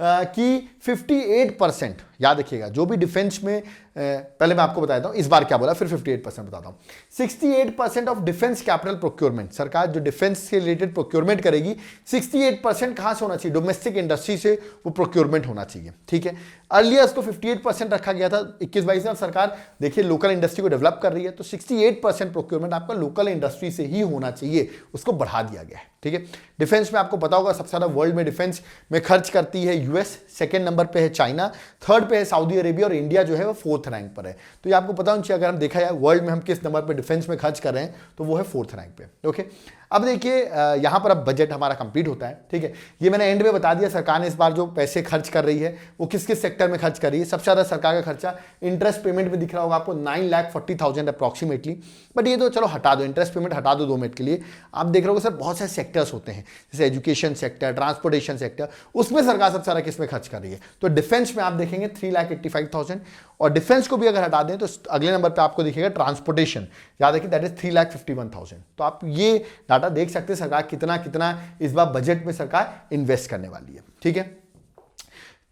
कि 58%, याद रखिएगा, जो भी डिफेंस में, पहले मैं आपको बताता हूं इस बार क्या बोला, फिर 58% बताता हूं। 68% ऑफ डिफेंस कैपिटल प्रोक्योरमेंट, सरकार जो डिफेंस से रिलेटेड प्रोक्योरमेंट करेगी, 68% कहां से होना चाहिए, डोमेस्टिक इंडस्ट्री से वो प्रोक्योरमेंट होना चाहिए। ठीक है, अर्लियर उसको 58% रखा गया था 21-22 में, सरकार देखिए लोकल इंडस्ट्री को डेवलप कर रही है, तो 68% प्रोक्योरमेंट आपका लोकल इंडस्ट्री से ही होना चाहिए, उसको बढ़ा दिया गया है। ठीक है, डिफेंस में आपको पता होगा सबसे ज्यादा वर्ल्ड में डिफेंस में खर्च करती है यूएस, सेकंड नंबर पे है चाइना, थर्ड पे है सऊदी अरेबिया और इंडिया जो है वो 4th रैंक पर है। तो ये आपको पता होना चाहिए, अगर हम देखा जाए वर्ल्ड में हम किस नंबर पे डिफेंस में खर्च कर रहे हैं, तो वो है 4th रैंक पे। ओके, अब देखिए यहां पर अब बजट हमारा कंप्लीट होता है। ठीक है, ये मैंने एंड में बता दिया सरकार ने इस बार जो पैसे खर्च कर रही है वो किस किस सेक्टर में खर्च कर रही है। सबसे ज्यादा सरकार का खर्चा इंटरेस्ट पेमेंट में दिख रहा होगा आपको, 9,40,000 अप्रॉक्सीमेटली, बट ये तो चलो हटा दो, इंटरेस्ट पेमेंट हटा दो 2 मिनट के लिए। आप देख रहे हो सर बहुत सारे सेक्टर्स होते हैं, जैसे एजुकेशन सेक्टर, ट्रांसपोर्टेशन सेक्टर, उसमें सरकार सबसे ज्यादा किस में खर्च कर रही है, तो डिफेंस में आप देखेंगे 3,85,000, और डिफेंस को भी अगर हटा दें तो अगले नंबर पे आपको दिखेगा ट्रांसपोर्टेशन, याद रखिए दैट इज 3,51,000। तो आप ये डाटा देख सकते हैं सरकार कितना कितना इस बार बजट में सरकार इन्वेस्ट करने वाली है। ठीक है,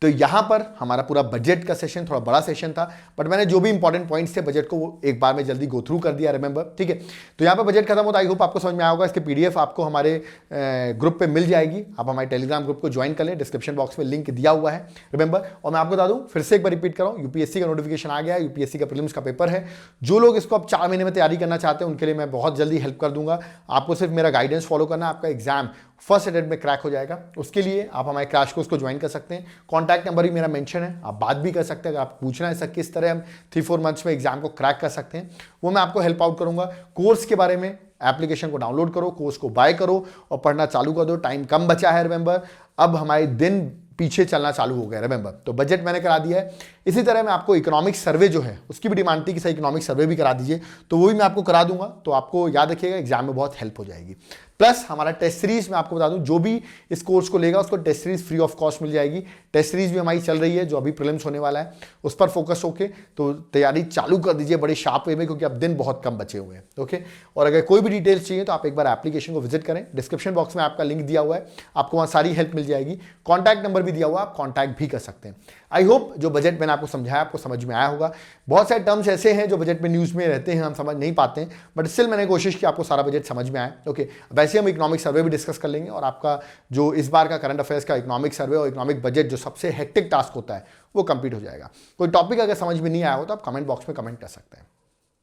तो यहां पर हमारा पूरा बजट का सेशन थोड़ा बड़ा सेशन था, बट मैंने जो भी इंपॉर्टेंट पॉइंट्स थे बजट को वो एक बार में जल्दी गो थ्रू कर दिया, रिमेंबर। ठीक है, तो यहां पर बजट खत्म होता, आई होप आपको समझ में आया होगा। इसके पीडीएफ आपको हमारे ग्रुप पे मिल जाएगी, आप हमारे टेलीग्राम ग्रुप को ज्वाइन कर लें, डिस्क्रिप्शन बॉक्स में लिंक दिया हुआ है, रिमेंबर। और मैं आपको बता दूं, फिर से एक बार रिपीट कर रहा हूं, यूपीएससी का नोटिफिकेशन आ गया है, यूपीएससी का प्रीलिम्स का पेपर है। जो लोग इसको अब 4 महीने में तैयारी करना चाहते हैं उनके लिए मैं बहुत जल्दी हेल्प कर दूंगा। आपको सिर्फ मेरा गाइडेंस फॉलो करना है, आपका एग्जाम फर्स्ट अटेम्प्ट में क्रैक हो जाएगा। उसके लिए आप हमारे क्रैश कोर्स को ज्वाइन कर सकते हैं, कॉन्टैक्ट नंबर भी मेरा मेंशन है, आप बात भी कर सकते हैं। अगर आप पूछना है सर किस तरह हम 3-4 मंथ्स में एग्जाम को क्रैक कर सकते हैं, वो मैं आपको हेल्प आउट करूंगा। कोर्स के बारे में एप्लीकेशन को डाउनलोड करो, कोर्स को बाय करो और पढ़ना चालू कर दो। टाइम कम बचा है रिमेंबर, अब हमारे दिन पीछे चलना चालू हो गया रिमेंबर। तो बजट मैंने करा दिया है। इसी तरह मैं आपको इकोनॉमिक सर्वे जो है उसकी भी डिमांड थी कि सर इकोनॉमिक सर्वे भी करा दीजिए, तो वो भी मैं आपको करा दूंगा। तो आपको याद रखिएगा, एग्जाम में बहुत हेल्प हो जाएगी। प्लस हमारा टेस्ट सीरीज मैं आपको बता दूं, जो भी इस कोर्स को लेगा उसको test series free of cost मिल जाएगी। टेस्ट सीरीज भी हमारी चल रही है, जो अभी प्रीलिम्स होने वाला है उस पर फोकस होके तो तैयारी चालू कर दीजिए बड़े शार्प वे में, क्योंकि अब दिन बहुत कम बचे हुए हैं। ओके, और अगर कोई भी डिटेल्स चाहिए तो आप एक बार एप्लीकेशन को विजिट करें। डिस्क्रिप्शन बॉक्स में आपका लिंक दिया हुआ है, आपको वहाँ सारी हेल्प मिल जाएगी। कॉन्टैक्ट नंबर भी दिया हुआ है, आप कॉन्टैक्ट भी कर सकते हैं। आई होप जो बजट मैंने आपको समझाया आपको समझ में आया होगा। बहुत सारे टर्म्स ऐसे हैं जो बजट में न्यूज़ में रहते हैं, हम समझ नहीं पाते हैं, बट स्टिल मैंने कोशिश की आपको सारा बजट समझ में आए। ओके, वैसे हम इकोनॉमिक सर्वे भी डिस्कस कर लेंगे और आपका जो इस बार का करंट अफेयर्स का इकोनॉमिक सर्वे और इकोनॉमिक बजट जो सबसे हेक्टिक टास्क होता है वो कंप्लीट हो जाएगा। कोई टॉपिक अगर समझ में नहीं आया हो तो आप कमेंट बॉक्स में कमेंट कर सकते हैं।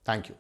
Thank you.